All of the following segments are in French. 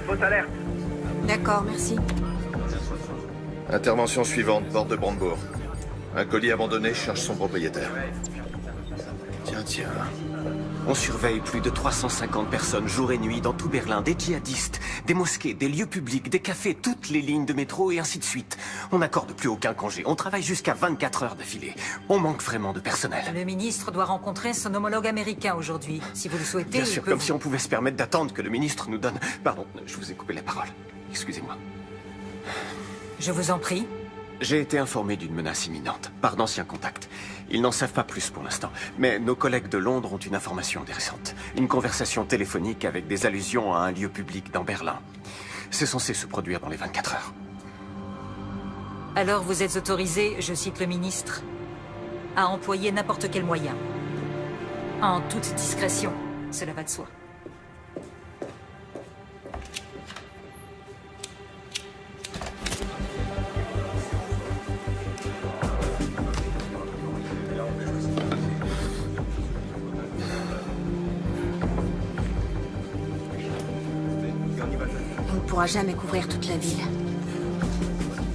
Fausse alerte. D'accord, merci. Intervention suivante, porte de Brandebourg. Un colis abandonné cherche son propriétaire. Tiens. On surveille plus de 350 personnes jour et nuit dans tout Berlin, des djihadistes, des mosquées, des lieux publics, des cafés, toutes les lignes de métro et ainsi de suite. On n'accorde plus aucun congé. On travaille jusqu'à 24 heures d'affilée. On manque vraiment de personnel. Le ministre doit rencontrer son homologue américain aujourd'hui. Si vous le souhaitez, Bien sûr, comme si on pouvait se permettre d'attendre que le ministre nous donne... Pardon, je vous ai coupé la parole. Excusez-moi. Je vous en prie. J'ai été informé d'une menace imminente, par d'anciens contacts. Ils n'en savent pas plus pour l'instant, mais nos collègues de Londres ont une information intéressante. Une conversation téléphonique avec des allusions à un lieu public dans Berlin. C'est censé se produire dans les 24 heures. Alors vous êtes autorisé, je cite le ministre, à employer n'importe quel moyen. En toute discrétion, cela va de soi. On ne pourra jamais couvrir toute la ville.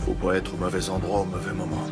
Faut pas être au mauvais endroit au mauvais moment.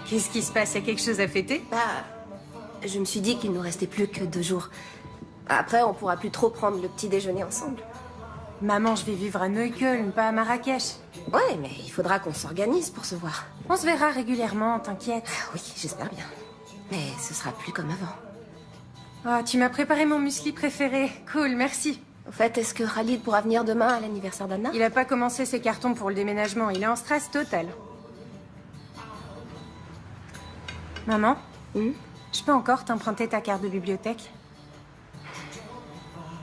Qu'est-ce qui se passe? Il y a quelque chose à fêter? Je me suis dit qu'il nous restait plus que 2 jours. Après, on pourra plus trop prendre le petit déjeuner ensemble. Maman, je vais vivre à Neukölln, pas à Marrakech. Ouais, mais il faudra qu'on s'organise pour se voir. On se verra régulièrement, t'inquiète. Oui, j'espère bien. Mais ce sera plus comme avant. Oh, tu m'as préparé mon muesli préféré. Cool, merci. Au fait, est-ce que Khalid pourra venir demain à l'anniversaire d'Anna? Il a pas commencé ses cartons pour le déménagement, il est en stress total. Maman, je peux encore t'emprunter ta carte de bibliothèque?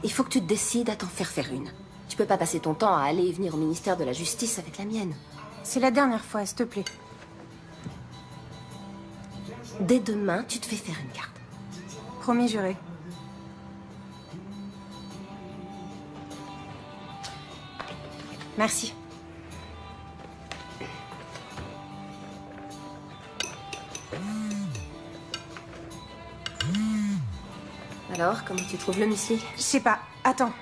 Il faut que tu te décides à t'en faire une. Tu peux pas passer ton temps à aller et venir au ministère de la Justice avec la mienne. C'est la dernière fois, s'il te plaît. Dès demain, tu te fais faire une carte. Promis juré. Merci. Alors, comment tu trouves le muesli? Je sais pas. Attends.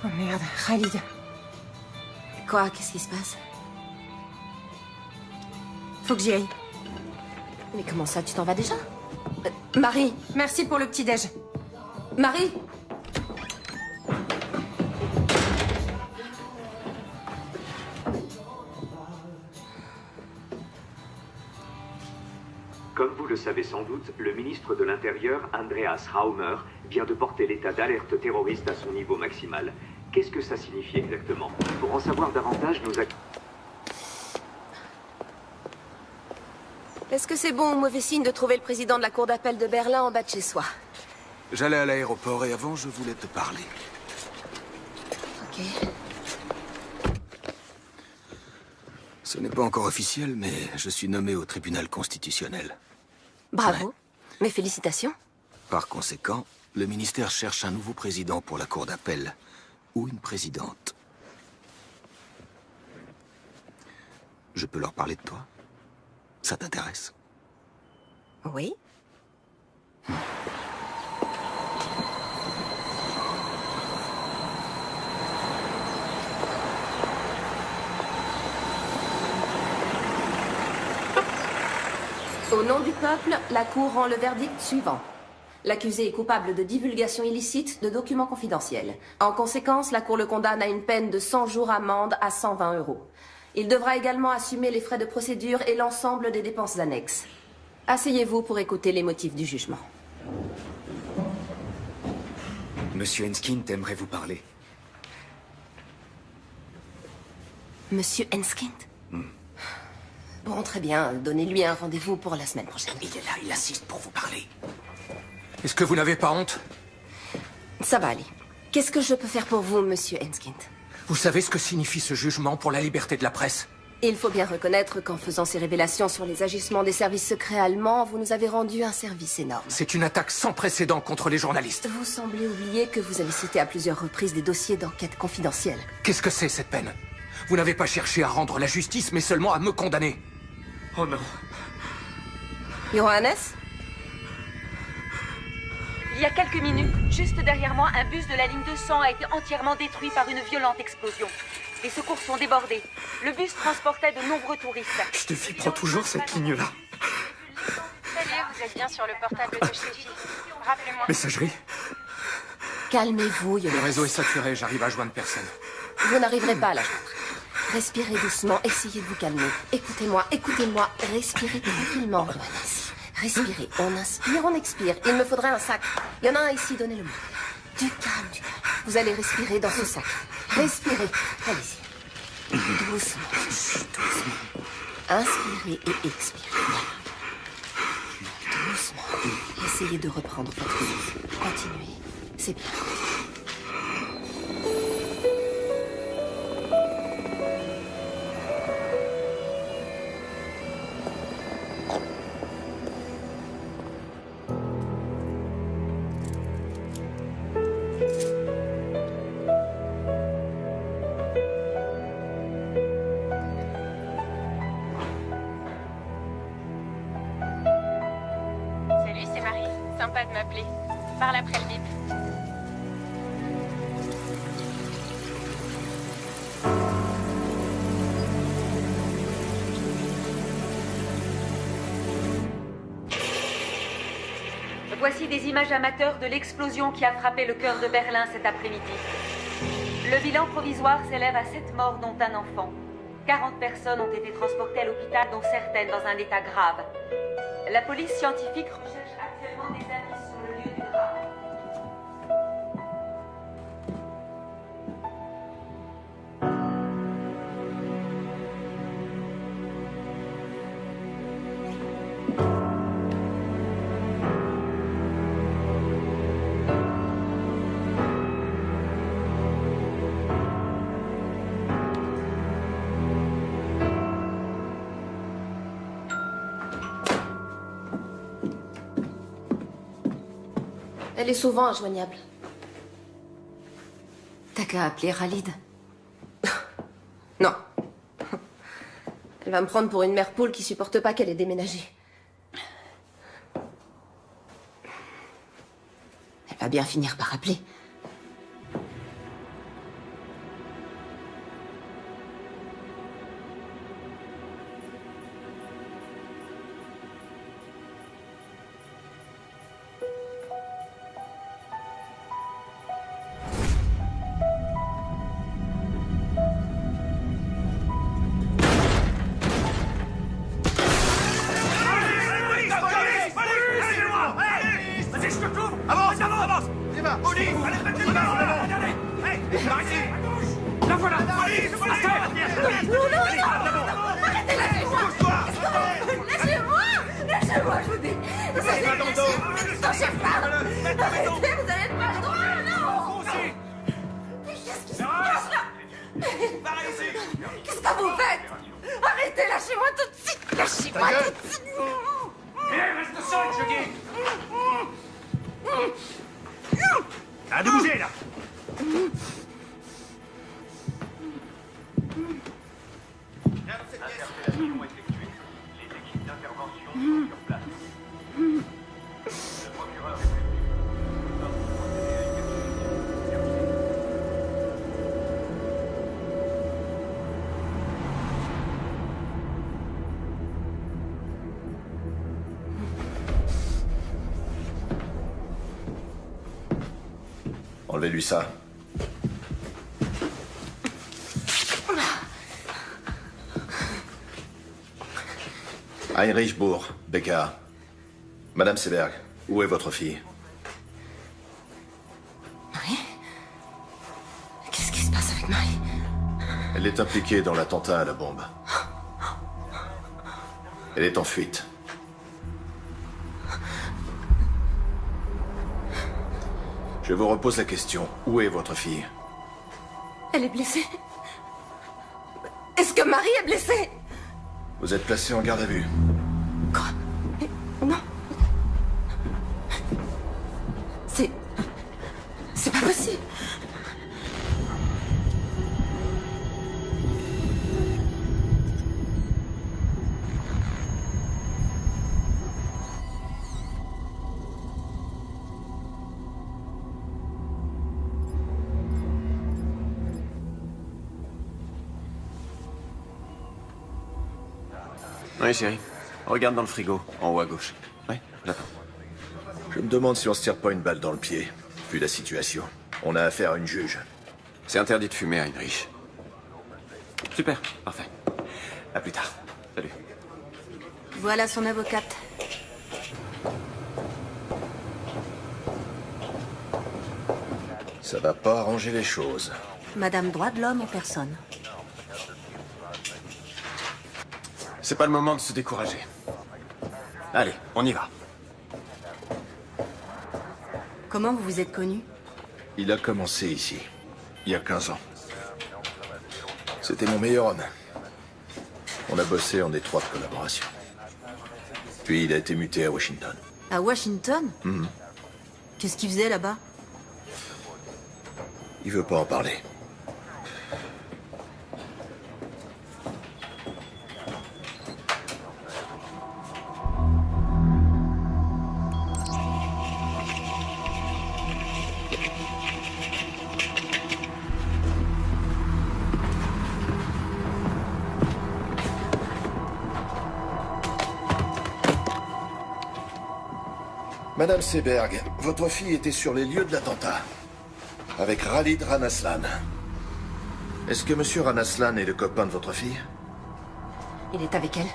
Oh merde, Khalid. Quoi? Qu'est-ce qui se passe? Faut que j'y aille. Mais comment ça, tu t'en vas déjà? Marie! Merci pour le petit-déj. Marie! Comme vous le savez sans doute, le ministre de l'Intérieur, Andreas Raumer, vient de porter l'état d'alerte terroriste à son niveau maximal. Qu'est-ce que ça signifie exactement? Pour en savoir davantage, nous Est-ce que c'est bon ou mauvais signe de trouver le président de la cour d'appel de Berlin en bas de chez soi? J'allais à l'aéroport et avant, je voulais te parler. Ok. Ce n'est pas encore officiel, mais je suis nommé au tribunal constitutionnel. Bravo. Ouais. Mes félicitations. Par conséquent, le ministère cherche un nouveau président pour la cour d'appel. Ou une présidente. Je peux leur parler de toi? Ça t'intéresse? Oui. Au nom du peuple, la Cour rend le verdict suivant. L'accusé est coupable de divulgation illicite de documents confidentiels. En conséquence, la Cour le condamne à une peine de 100 jours amende à 120 €. Il devra également assumer les frais de procédure et l'ensemble des dépenses annexes. Asseyez-vous pour écouter les motifs du jugement. Monsieur Enskind aimerait vous parler. Monsieur Enskind? Bon, très bien. Donnez-lui un rendez-vous pour la semaine prochaine. Il est là, il assiste pour vous parler. Est-ce que vous n'avez pas honte? Ça va aller. Qu'est-ce que je peux faire pour vous, monsieur Enskind? Vous savez ce que signifie ce jugement pour la liberté de la presse? Il faut bien reconnaître qu'en faisant ces révélations sur les agissements des services secrets allemands, vous nous avez rendu un service énorme. C'est une attaque sans précédent contre les journalistes. Vous semblez oublier que vous avez cité à plusieurs reprises des dossiers d'enquête confidentielle. Qu'est-ce que c'est, cette peine? Vous n'avez pas cherché à rendre la justice, mais seulement à me condamner. Oh non. Johannes? Il y a quelques minutes, juste derrière moi, un bus de la ligne 200 a été entièrement détruit par une violente explosion. Les secours sont débordés. Le bus transportait de nombreux touristes. Je te prends toujours cette ligne-là. Ça y est, vous êtes bien sur le portable de Sheffield. Rappelez-moi. Messagerie. Calmez-vous, Le Johannes. réseau est saturé, j'arrive à joindre personne. Vous n'arriverez pas à la joindre. Respirez doucement, essayez de vous calmer. Écoutez-moi, écoutez-moi. Respirez tranquillement, Johannes. Respirez. On inspire, on expire. Il me faudrait un sac. Il y en a un ici, donnez-le-moi. Du calme, du calme. Vous allez respirer dans ce sac. Respirez. Allez-y. Doucement. Chut, doucement. Inspirez et expirez. Voilà. Doucement. Essayez de reprendre votre souffle. Continuez. C'est bien. Salut, c'est Marie. Sympa de m'appeler. Parle après le bip. Voici des images amateurs de l'explosion qui a frappé le cœur de Berlin cet après-midi. Le bilan provisoire s'élève à 7 morts, dont un enfant. 40 personnes ont été transportées à l'hôpital, dont certaines dans un état grave. La police scientifique recherche actuellement des indices sur le lieu du drame. Elle est souvent injoignable. T'as qu'à appeler Khalid. Non. Elle va me prendre pour une mère poule qui supporte pas qu'elle ait déménagé. Elle va bien finir par appeler. Qu'est-ce que vous faites? Arrêtez, lâchez-moi tout de suite. Lâchez-moi tout de suite. Reste seul, je dis. Arrête de bouger, là. Interpellations effectuées. Les équipes d'intervention sont sur place. Le procureur est prévenu. Enlevez-lui ça. Heinrich Bourg, BKA. Madame Seberg, où est votre fille? Marie? Qu'est-ce qui se passe avec Marie? Elle est impliquée dans l'attentat à la bombe. Elle est en fuite. Je vous repose la question. Où est votre fille? Elle est blessée. Est-ce que Marie est blessée? Vous êtes placé en garde à vue. Quoi? Mais non. C'est pas possible. Oui, chérie. Regarde dans le frigo, en haut à gauche. Oui, j'attends. Je me demande si on se tire pas une balle dans le pied. Vu la situation. On a affaire à une juge. C'est interdit de fumer, Heinrich. Super, parfait. À plus tard. Salut. Voilà son avocate. Ça va pas arranger les choses. Madame droit de l'homme en personne. C'est pas le moment de se décourager. Allez, on y va. Comment vous vous êtes connus? Il a commencé ici, il y a 15 ans. C'était mon meilleur homme. On a bossé en étroite collaboration. Puis il a été muté à Washington. À Washington? Qu'est-ce qu'il faisait là-bas? Il veut pas en parler. Madame Seberg, votre fille était sur les lieux de l'attentat. Avec Khalid Ranaslan. Est-ce que Monsieur Ranaslan est le copain de votre fille? Il est avec elle?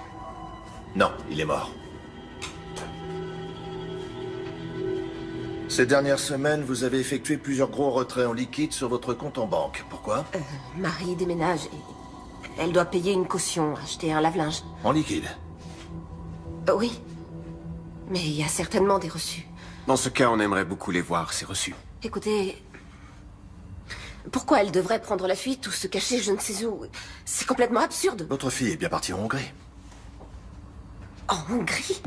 Non, il est mort. Ces dernières semaines, vous avez effectué plusieurs gros retraits en liquide sur votre compte en banque. Pourquoi? Marie déménage et elle doit payer une caution, acheter un lave-linge. En liquide? Oui. Mais il y a certainement des reçus. Dans ce cas, on aimerait beaucoup les voir, ces reçus. Écoutez... Pourquoi elle devrait prendre la fuite ou se cacher je ne sais où? C'est complètement absurde. Votre fille est bien partie en Hongrie. En Hongrie?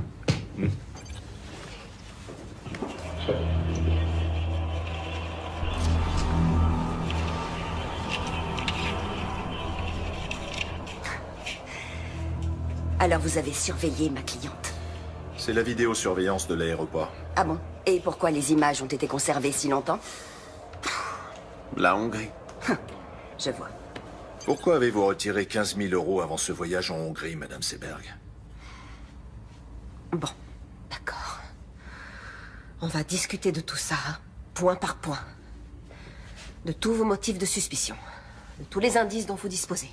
Alors vous avez surveillé ma cliente? C'est la vidéosurveillance de l'aéroport. Ah bon? Et pourquoi les images ont été conservées si longtemps? La Hongrie. Je vois. Pourquoi avez-vous retiré 15 000 € avant ce voyage en Hongrie, Madame Seberg? Bon, d'accord. On va discuter de tout ça, point par point. De tous vos motifs de suspicion. De tous les indices dont vous disposez.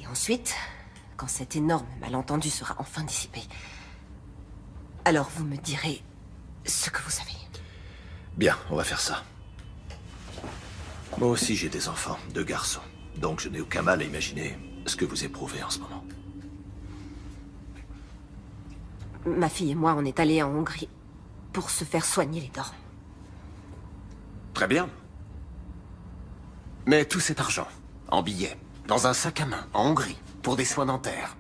Et ensuite, quand cet énorme malentendu sera enfin dissipé, alors vous me direz ce que vous savez. Bien, on va faire ça. Moi aussi, j'ai des enfants, 2 garçons. Donc je n'ai aucun mal à imaginer ce que vous éprouvez en ce moment. Ma fille et moi, on est allés en Hongrie pour se faire soigner les dents. Très bien. Mais tout cet argent, en billets, dans un sac à main, en Hongrie, pour des soins dentaires.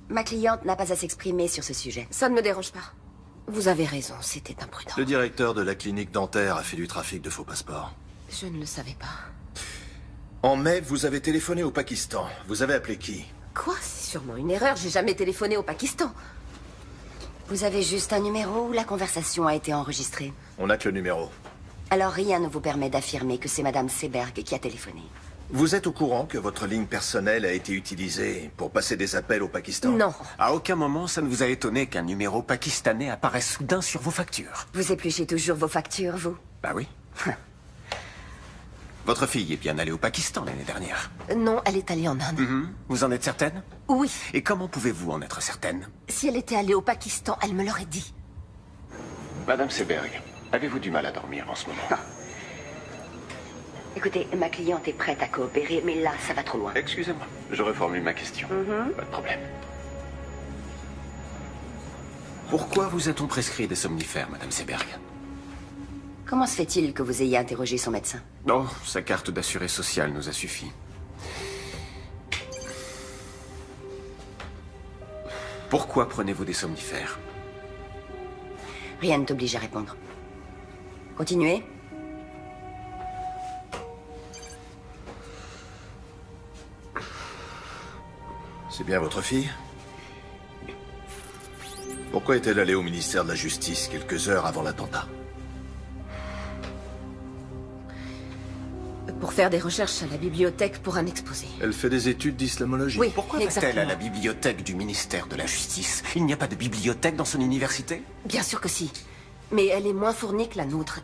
Ma cliente n'a pas à s'exprimer sur ce sujet. Ça ne me dérange pas. Vous avez raison, c'était imprudent. Le directeur de la clinique dentaire a fait du trafic de faux passeports. Je ne le savais pas. En mai, vous avez téléphoné au Pakistan. Vous avez appelé qui? Quoi? C'est sûrement une erreur. J'ai jamais téléphoné au Pakistan. Vous avez juste un numéro où la conversation a été enregistrée. On n'a que le numéro. Alors rien ne vous permet d'affirmer que c'est Madame Seberg qui a téléphoné. Vous êtes au courant que votre ligne personnelle a été utilisée pour passer des appels au Pakistan? Non. À aucun moment, ça ne vous a étonné qu'un numéro pakistanais apparaisse soudain sur vos factures? Vous épluchez toujours vos factures, vous? Bah oui. Votre fille est bien allée au Pakistan l'année dernière. Non, elle est allée en Inde. Vous en êtes certaine? Oui. Et comment pouvez-vous en être certaine? Si elle était allée au Pakistan, elle me l'aurait dit. Madame Seberg, avez-vous du mal à dormir en ce moment? Écoutez, ma cliente est prête à coopérer, mais là, ça va trop loin. Excusez-moi, je reformule ma question. Pas de problème. Pourquoi vous a-t-on prescrit des somnifères, Madame Seberg? Comment se fait-il que vous ayez interrogé son médecin? Oh, sa carte d'assuré social nous a suffi. Pourquoi prenez-vous des somnifères? Rien ne t'oblige à répondre. Continuez. C'est bien votre fille? Pourquoi est-elle allée au ministère de la Justice quelques heures avant l'attentat? Pour faire des recherches à la bibliothèque pour un exposé. Elle fait des études d'islamologie. Oui, Pourquoi va-t-elle à la bibliothèque du ministère de la Justice? Il n'y a pas de bibliothèque dans son université? Bien sûr que si. Mais elle est moins fournie que la nôtre.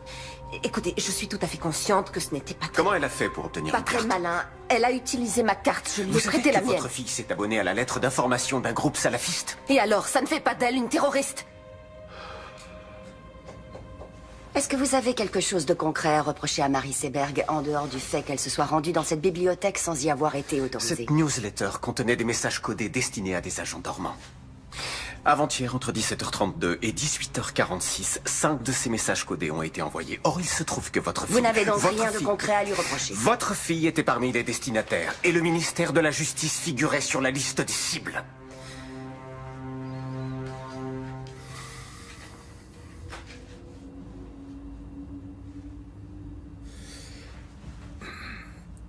Écoutez, je suis tout à fait consciente que ce n'était pas très... Comment elle a fait pour obtenir Pas une très carte? malin. Elle a utilisé ma carte. Je lui ai Vous savez prêté la que mienne. votre fille s'est abonnée à la lettre d'information d'un groupe salafiste? Et alors, ça ne fait pas d'elle une terroriste? Est-ce que vous avez quelque chose de concret à reprocher à Marie Seberg, en dehors du fait qu'elle se soit rendue dans cette bibliothèque sans y avoir été autorisée? Cette newsletter contenait des messages codés destinés à des agents dormants. Avant-hier, entre 17h32 et 18h46, 5 de ces messages codés ont été envoyés. Or, il se trouve que votre fille... Vous n'avez donc votre rien de fille- concret à lui reprocher? Votre fille était parmi les destinataires, et le ministère de la Justice figurait sur la liste des cibles.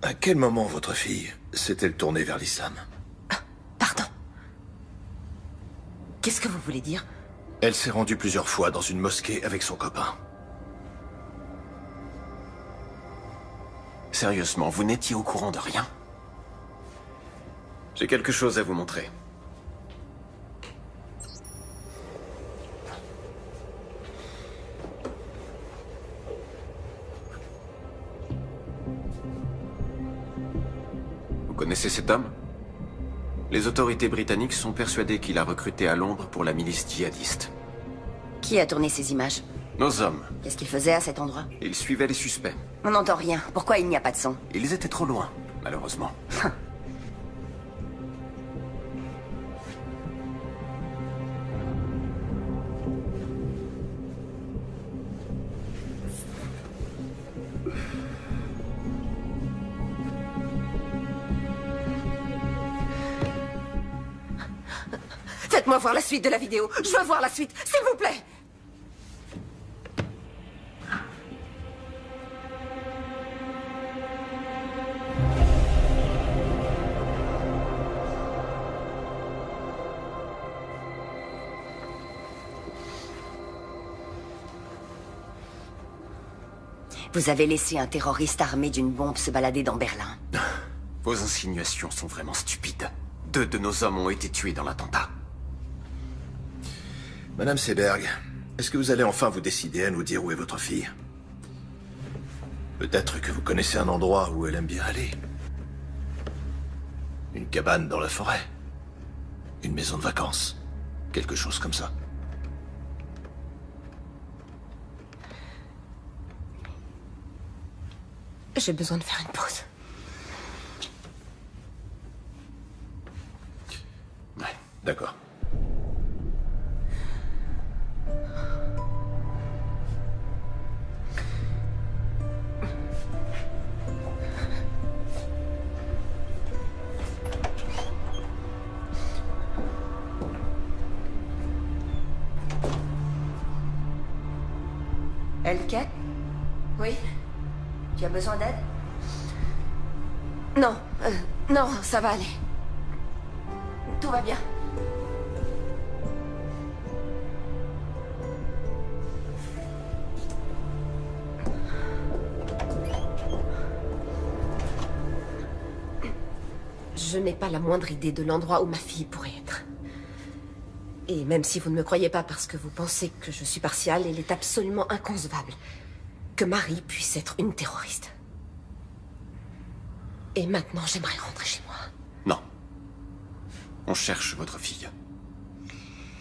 À quel moment votre fille s'est-elle tournée vers l'islam? Pardon. Qu'est-ce que vous voulez dire? Elle s'est rendue plusieurs fois dans une mosquée avec son copain. Sérieusement, vous n'étiez au courant de rien? J'ai quelque chose à vous montrer. Vous connaissez cet homme? Les autorités britanniques sont persuadées qu'il a recruté à Londres pour la milice djihadiste. Qui a tourné ces images? Nos hommes. Qu'est-ce qu'il faisait à cet endroit? Ils suivaient les suspects. On n'entend rien. Pourquoi il n'y a pas de son? Ils étaient trop loin, malheureusement. Faites-moi voir la suite de la vidéo. Je veux voir la suite, s'il vous plaît. Vous avez laissé un terroriste armé d'une bombe se balader dans Berlin. Vos insinuations sont vraiment stupides. 2 de nos hommes ont été tués dans l'attentat. Madame Seberg, est-ce que vous allez enfin vous décider à nous dire où est votre fille? Peut-être que vous connaissez un endroit où elle aime bien aller. Une cabane dans la forêt. Une maison de vacances. Quelque chose comme ça. J'ai besoin de faire une pause. Ouais, d'accord. Elke? Oui? Tu as besoin d'aide? Non, non, ça va aller. Tout va bien. Je n'ai pas la moindre idée de l'endroit où ma fille pourrait être. Et même si vous ne me croyez pas parce que vous pensez que je suis partiale, il est absolument inconcevable que Marie puisse être une terroriste. Et maintenant, j'aimerais rentrer chez moi. Non. On cherche votre fille.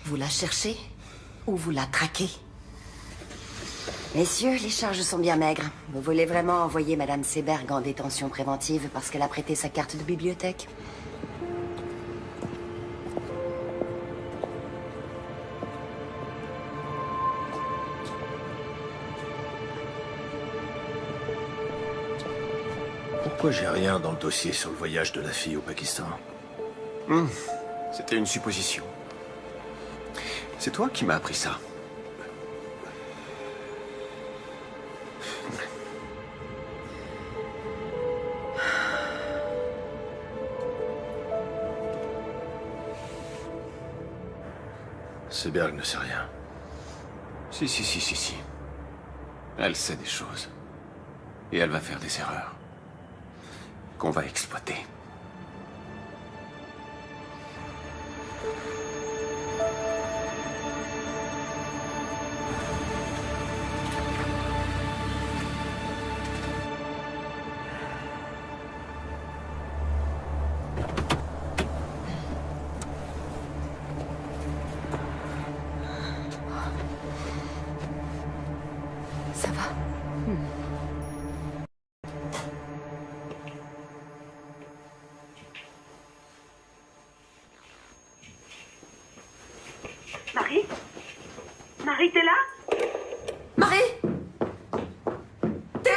Vous la cherchez ou vous la traquez? Messieurs, les charges sont bien maigres. Vous voulez vraiment envoyer Madame Seberg en détention préventive parce qu'elle a prêté sa carte de bibliothèque? Pourquoi j'ai rien dans le dossier sur le voyage de la fille au Pakistan? C'était une supposition. C'est toi qui m'as appris ça. Seberg ne sait rien. Si. Elle sait des choses. Et elle va faire des erreurs. Qu'on va exploiter. Ça va? Marie? Marie, t'es là? Marie! Théo!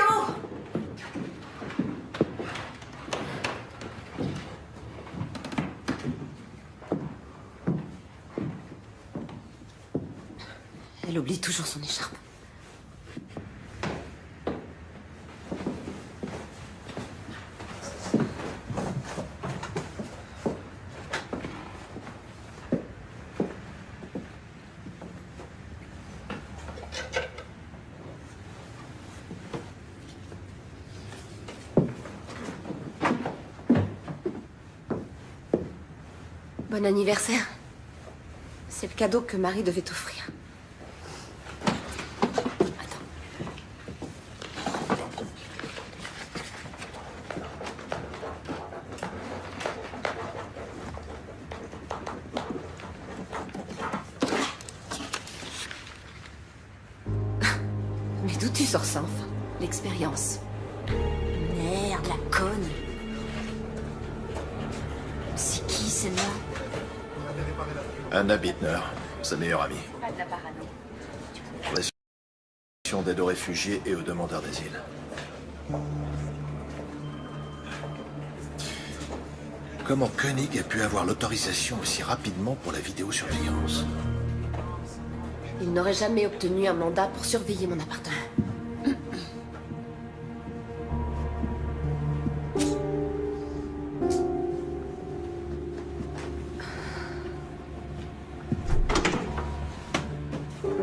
Elle oublie toujours son écharpe. Bon anniversaire. C'est le cadeau que Marie devait t'offrir. Attends. Mais d'où tu sors ça, enfin? L'expérience. Merde, la conne. C'est qui, celle-là? Anna Bittner, sa meilleure amie. Pas de la parano. Relation d'aide aux réfugiés et aux demandeurs d'asile. Comment Koenig a pu avoir l'autorisation aussi rapidement pour la vidéosurveillance? Il n'aurait jamais obtenu un mandat pour surveiller mon appartement.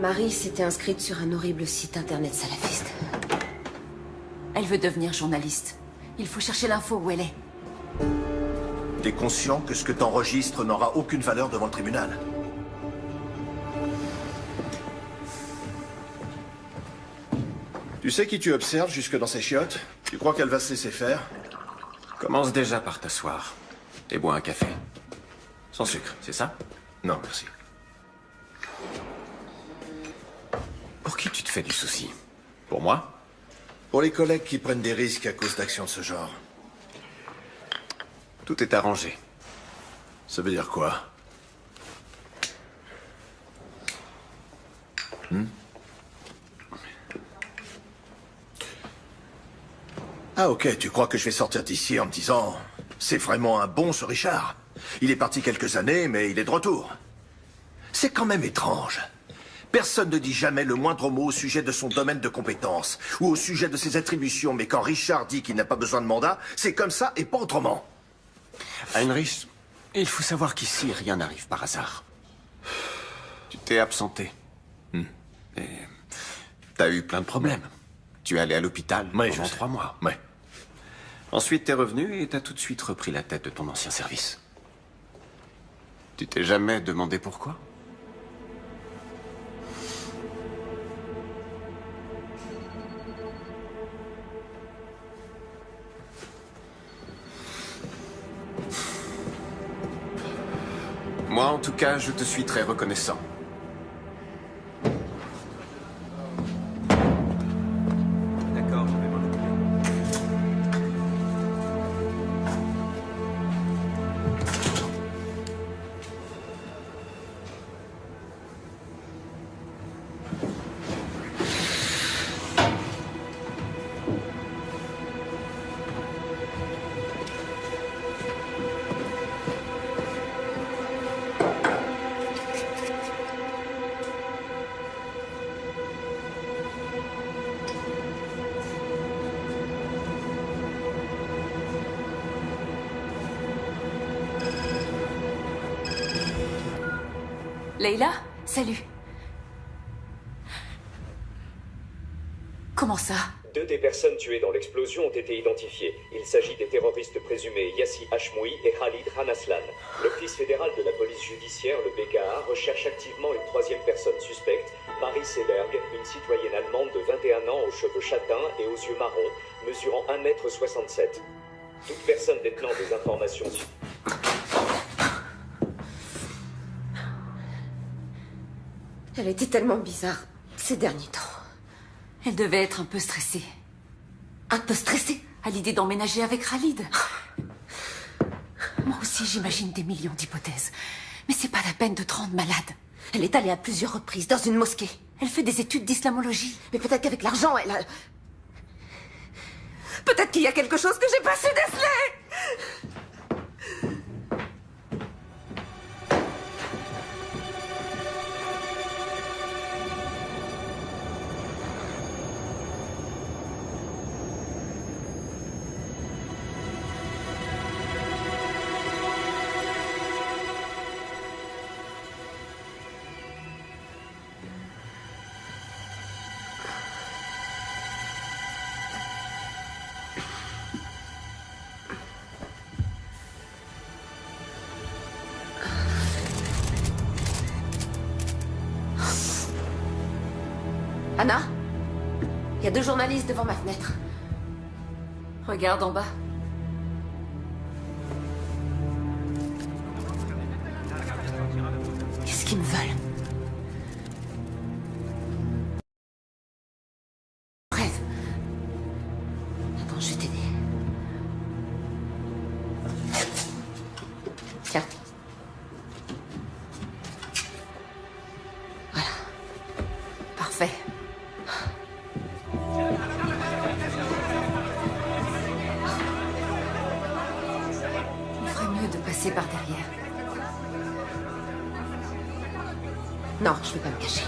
Marie s'était inscrite sur un horrible site internet salafiste. Elle veut devenir journaliste. Il faut chercher l'info où elle est. T'es conscient que ce que t'enregistres n'aura aucune valeur devant le tribunal? Tu sais qui tu observes jusque dans ses chiottes? Tu crois qu'elle va se laisser faire? Commence déjà par t'asseoir. Et bois un café. Sans sucre, c'est ça? Non, merci. Pour qui tu te fais du souci? Pour moi? Pour les collègues qui prennent des risques à cause d'actions de ce genre. Tout est arrangé. Ça veut dire quoi? Ah ok, tu crois que je vais sortir d'ici en me disant « C'est vraiment un bon ce Richard. Il est parti quelques années, mais il est de retour. » C'est quand même étrange. Personne ne dit jamais le moindre mot au sujet de son domaine de compétence ou au sujet de ses attributions, mais quand Richard dit qu'il n'a pas besoin de mandat, c'est comme ça et pas autrement. Heinrich, il faut savoir qu'ici, rien n'arrive par hasard. Tu t'es absenté. Et t'as eu plein de problèmes. Tu es allé à l'hôpital pendant 3 mois. Ouais. Ensuite, t'es revenu et t'as tout de suite repris la tête de ton ancien service. Tu t'es jamais demandé pourquoi? tout cas, je te suis très reconnaissant. D'accord, je vais m'en occuper. Leila, salut. Comment ça? 2 des personnes tuées dans l'explosion ont été identifiées. Il s'agit des terroristes présumés Yassi Hashmoui et Khalid Ranaslan. L'Office fédéral de la police judiciaire, le BKA, recherche activement une 3e personne suspecte, Marie Seberg, une citoyenne allemande de 21 ans aux cheveux châtains et aux yeux marrons, mesurant 1,67 m. Toute personne détenant des informations... Elle était tellement bizarre ces derniers temps. Elle devait être un peu stressée. Un peu stressée? À l'idée d'emménager avec Khalid. Moi aussi, j'imagine des millions d'hypothèses. Mais c'est pas la peine de te rendre malade. Elle est allée à plusieurs reprises dans une mosquée. Elle fait des études d'islamologie. Mais peut-être qu'avec l'argent, elle a... Peut-être qu'il y a quelque chose que j'ai pas su déceler! Anna? Il y a 2 journalistes devant ma fenêtre. Regarde en bas. Qu'est-ce qu'ils me veulent? Rêve. Attends, je vais t'aider. Tiens. Voilà. Parfait. Passer par derrière. Non, je vais pas me cacher.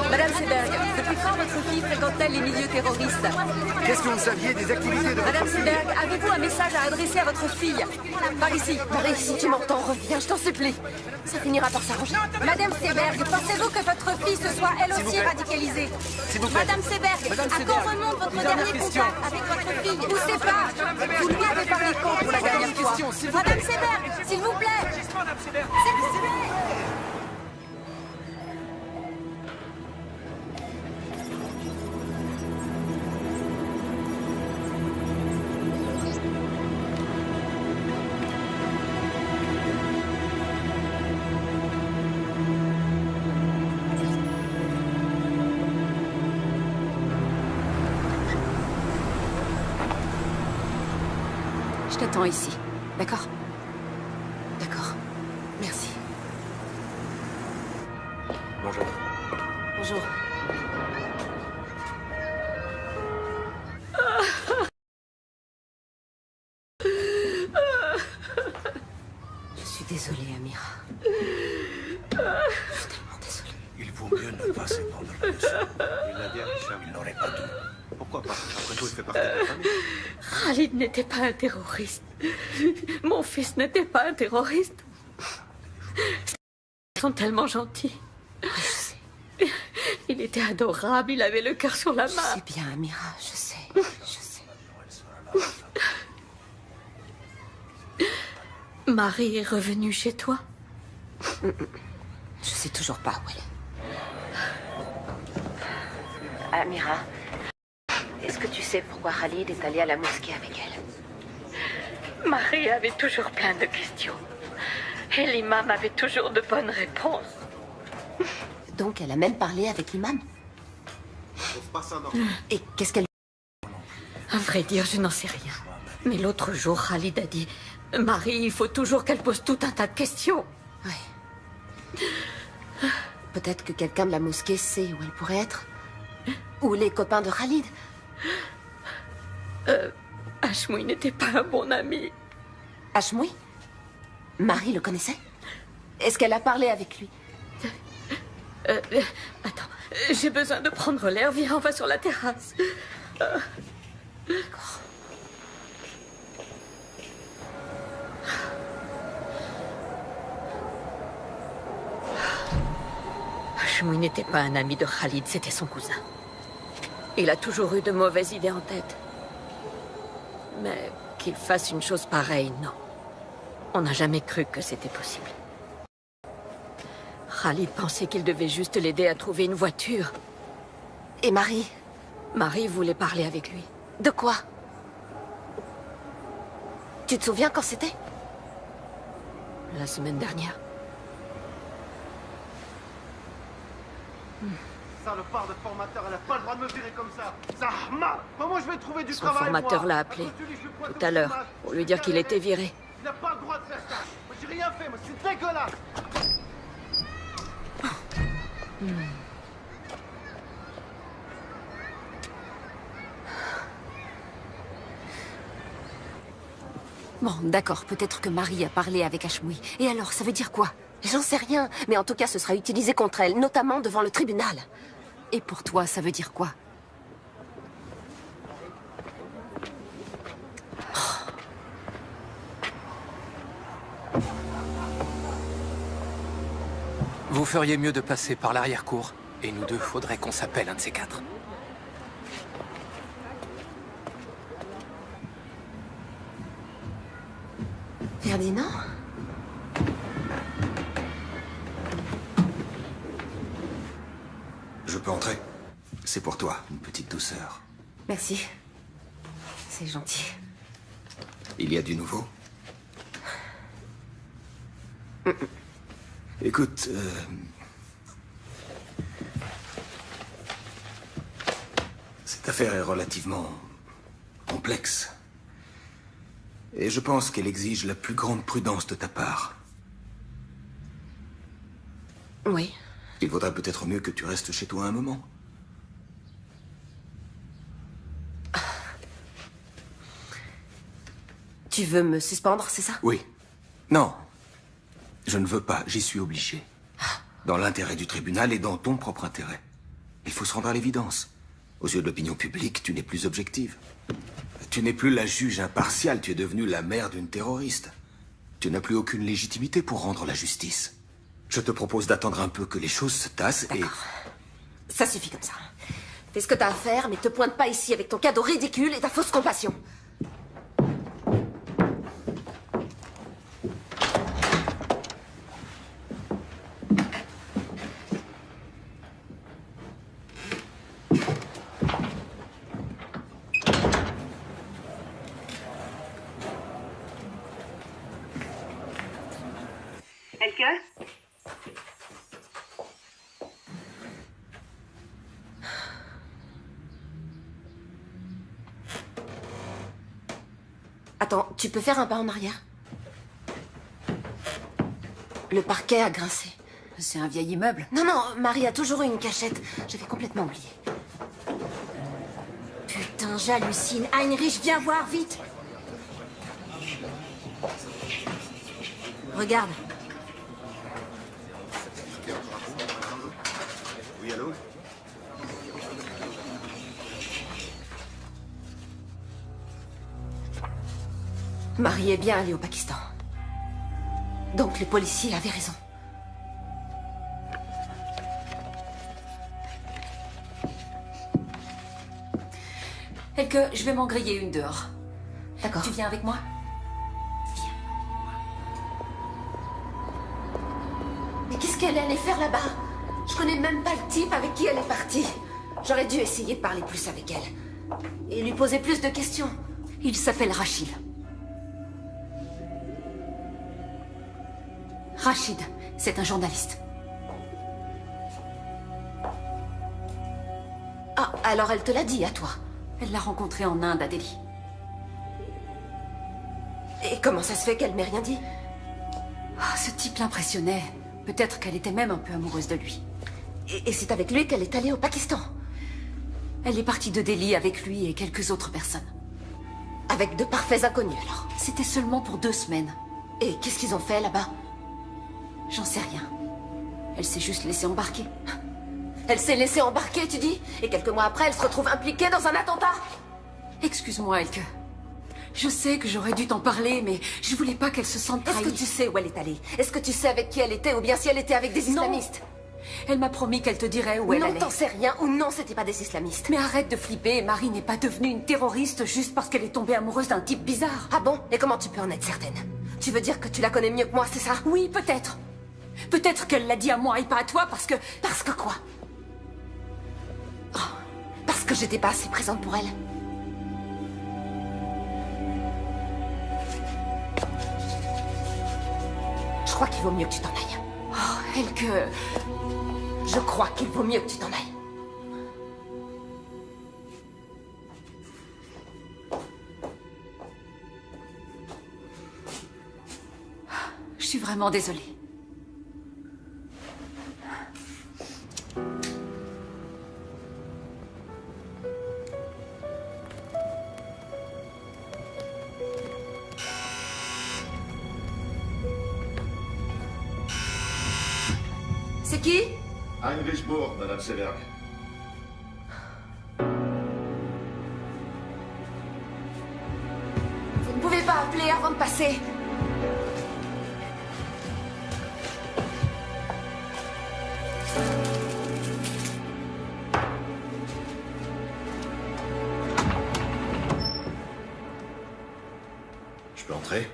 Madame Seberg, depuis quand votre fille fréquente-t-elle les milieux terroristes? Qu'est-ce que vous saviez des activités de Madame votre fille? Seberg, avez-vous un message à adresser à votre fille? Par ici. Marie, si tu m'entends, reviens, je t'en supplie. Ça finira par s'arranger. Madame Seberg, pensez-vous que votre fille se soit elle aussi radicalisée? Madame Seberg, à quand remonte votre dernier contact avec votre fille? Ou c'est pas? Vous lui avez parlé quand pour la dernière fois? Madame Seberg, s'il vous plaît. S'il vous plaît. Je t'attends ici, d'accord? D'accord. Merci. Bonjour. Bonjour. Je suis désolée, Amira. Je suis tellement désolée. Il vaut mieux ne pas s'épandre le sang. Il l'a dit à Richard. Il n'aurait pas dû. Pourquoi pas? Après tout, il fait partie de la famille. Khalid n'était pas un terroriste. Mon fils n'était pas un terroriste. Ils sont tellement gentils. Je sais. Il était adorable, il avait le cœur sur la main. Je sais bien, Amira, je sais. Je sais. Marie est revenue chez toi? Je sais toujours pas où elle est. Amira, est-ce que tu sais pourquoi Khalid est allé à la mosquée avec elle? Marie avait toujours plein de questions. Et l'imam avait toujours de bonnes réponses. Donc elle a même parlé avec l'imam. Et qu'est-ce qu'elle... À vrai dire, je n'en sais rien. Mais l'autre jour, Khalid a dit... Marie, il faut toujours qu'elle pose tout un tas de questions. Ouais. Peut-être que quelqu'un de la mosquée sait où elle pourrait être. Ou les copains de Khalid. Hashmoui n'était pas un bon ami. Hashmoui? Marie le connaissait? Est-ce qu'elle a parlé avec lui? Attends, j'ai besoin de prendre l'air. Viens, on va sur la terrasse. D'accord. Hashmoui n'était pas un ami de Khalid, c'était son cousin. Il a toujours eu de mauvaises idées en tête. Mais qu'il fasse une chose pareille, non. On n'a jamais cru que c'était possible. Khalid pensait qu'il devait juste l'aider à trouver une voiture. Et Marie? Marie voulait parler avec lui. De quoi? Tu te souviens quand c'était? La semaine dernière. Salopard de formateur, elle a pas le droit de me virer comme ça. Zahma! Comment je vais trouver du travail? Son formateur l'a appelé tout à l'heure pour lui dire qu'il était viré. Il n'a pas le droit de faire ça. Moi, j'ai rien fait, moi, c'est dégueulasse. Bon, d'accord, peut-être que Marie a parlé avec Hashmoui. Et alors, ça veut dire quoi? J'en sais rien, mais en tout cas, ce sera utilisé contre elle, notamment devant le tribunal. Et pour toi, ça veut dire quoi? Vous feriez mieux de passer par l'arrière-cour. Et nous deux, faudrait qu'on s'appelle un de ces quatre. Ferdinand? Je peux entrer? C'est pour toi, une petite douceur. Merci. C'est gentil. Il y a du nouveau? Écoute, cette affaire est relativement complexe. Et je pense qu'elle exige la plus grande prudence de ta part. Oui. Il vaudrait peut-être mieux que tu restes chez toi un moment. Tu veux me suspendre, c'est ça? Oui. Non. Je ne veux pas, j'y suis obligé. Dans l'intérêt du tribunal et dans ton propre intérêt. Il faut se rendre à l'évidence. Aux yeux de l'opinion publique, tu n'es plus objective. Tu n'es plus la juge impartiale, tu es devenue la mère d'une terroriste. Tu n'as plus aucune légitimité pour rendre la justice. Je te propose d'attendre un peu que les choses se tassent et... Ça suffit comme ça. Fais ce que t'as à faire, mais te pointe pas ici avec ton cadeau ridicule et ta fausse compassion. Attends, tu peux faire un pas en arrière? Le parquet a grincé. C'est un vieil immeuble. Non, non, Marie a toujours eu une cachette. J'avais complètement oublié. Putain, j'hallucine. Heinrich, viens voir, vite. Regarde. Oui, allô? Marie est bien allée au Pakistan. Donc les policiers avaient raison. Elke, je vais m'en griller une dehors. D'accord. Tu viens avec moi? Mais qu'est-ce qu'elle allait faire là-bas? Je connais même pas le type avec qui elle est partie. J'aurais dû essayer de parler plus avec elle. Et lui poser plus de questions. Il s'appelle Rachid. Rachid, c'est un journaliste. Ah, alors elle te l'a dit, à toi. Elle l'a rencontré en Inde, à Delhi. Et comment ça se fait qu'elle m'ait rien dit? Ah, ce type l'impressionnait. Peut-être qu'elle était même un peu amoureuse de lui. Et c'est avec lui qu'elle est allée au Pakistan? Elle est partie de Delhi avec lui et quelques autres personnes. Avec de parfaits inconnus, alors? C'était seulement pour 2 semaines. Et qu'est-ce qu'ils ont fait, là-bas? J'en sais rien. Elle s'est juste laissée embarquer. Elle s'est laissée embarquer, tu dis? Et quelques mois après, elle se retrouve impliquée dans un attentat? Excuse-moi, Elke. Je sais que j'aurais dû t'en parler, mais je voulais pas qu'elle se sente trahie. Est-ce que tu sais où elle est allée? Est-ce que tu sais avec qui elle était, ou bien si elle était avec des islamistes? Elle m'a promis qu'elle te dirait où elle allait. Non, t'en sais rien, ou non, c'était pas des islamistes. Mais arrête de flipper, Marie n'est pas devenue une terroriste juste parce qu'elle est tombée amoureuse d'un type bizarre. Ah bon? Et comment tu peux en être certaine? Tu veux dire que tu la connais mieux que moi, c'est ça? Oui, peut-être. Peut-être qu'elle l'a dit à moi et pas à toi parce que... Parce que quoi? Oh, parce que j'étais pas assez présente pour elle. Je crois qu'il vaut mieux que tu t'en ailles. Oh, Elke... Je crois qu'il vaut mieux que tu t'en ailles. Je suis vraiment désolée. C'est qui? Heinrichsburg, Madame Seberg. Vous ne pouvez pas appeler avant de passer. Je peux entrer?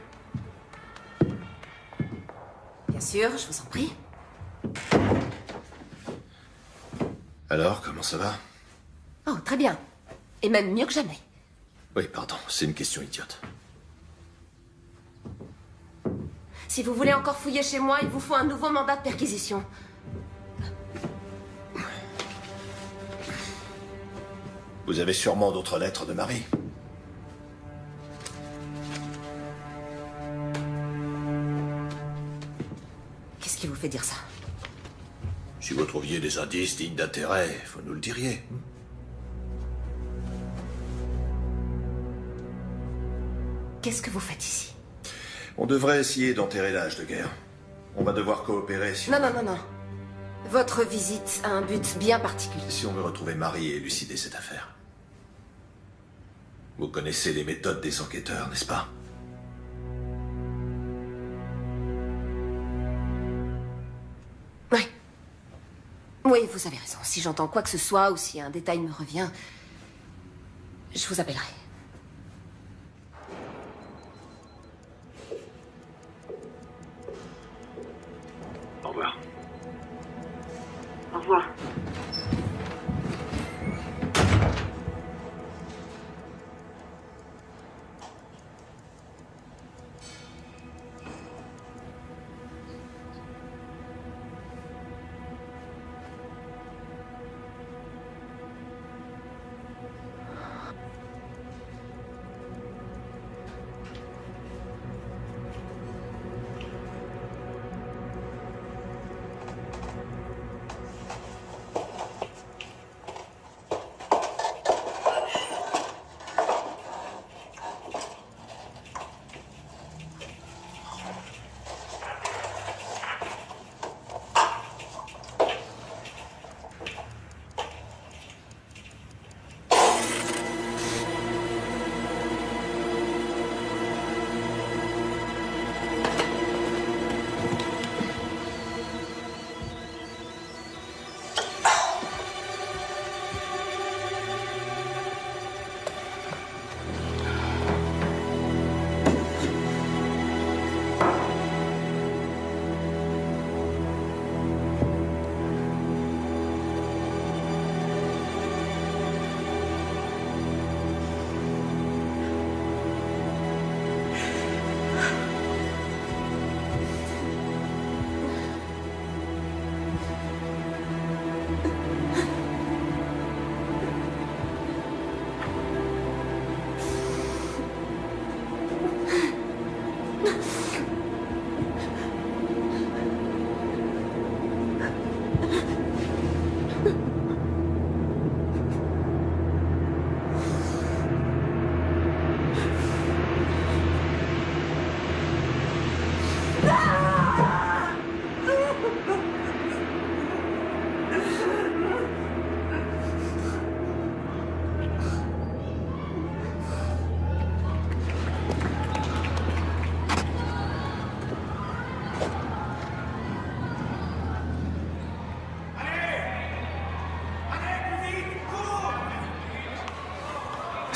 Bien sûr, je vous en prie. Alors, comment ça va? Oh, très bien. Et même mieux que jamais. Oui, pardon, c'est une question idiote. Si vous voulez encore fouiller chez moi, il vous faut un nouveau mandat de perquisition. Vous avez sûrement d'autres lettres de Marie. Qu'est-ce qui vous fait dire ça? Si vous trouviez des indices dignes d'intérêt, vous nous le diriez. Qu'est-ce que vous faites ici? On devrait essayer d'enterrer l'âge de guerre. On va devoir coopérer si... Non, non, non, non. Votre visite a un but bien particulier. Si on veut retrouver Marie et élucider cette affaire. Vous connaissez les méthodes des enquêteurs, n'est-ce pas? Oui. Oui, vous avez raison. Si j'entends quoi que ce soit ou si un détail me revient, je vous appellerai. Au revoir. Au revoir.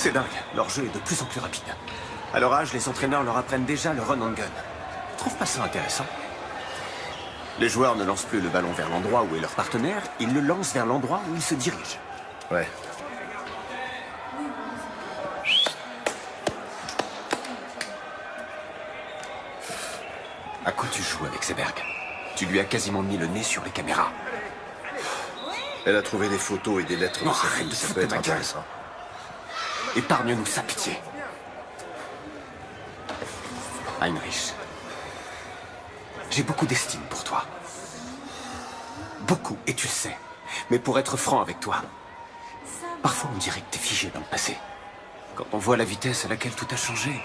C'est dingue, leur jeu est de plus en plus rapide. À leur âge, les entraîneurs leur apprennent déjà le run and gun. Tu trouves pas ça intéressant? Les joueurs ne lancent plus le ballon vers l'endroit où est leur partenaire, ils le lancent vers l'endroit où ils se dirigent. Ouais. À quoi tu joues avec Seberg? Tu lui as quasiment mis le nez sur les caméras. Elle a trouvé des photos et des lettres de sa fille, ça peut être intéressant. Épargne-nous sa pitié. Heinrich, j'ai beaucoup d'estime pour toi. Beaucoup, et tu le sais. Mais pour être franc avec toi, parfois on dirait que t'es figé dans le passé. Quand on voit la vitesse à laquelle tout a changé,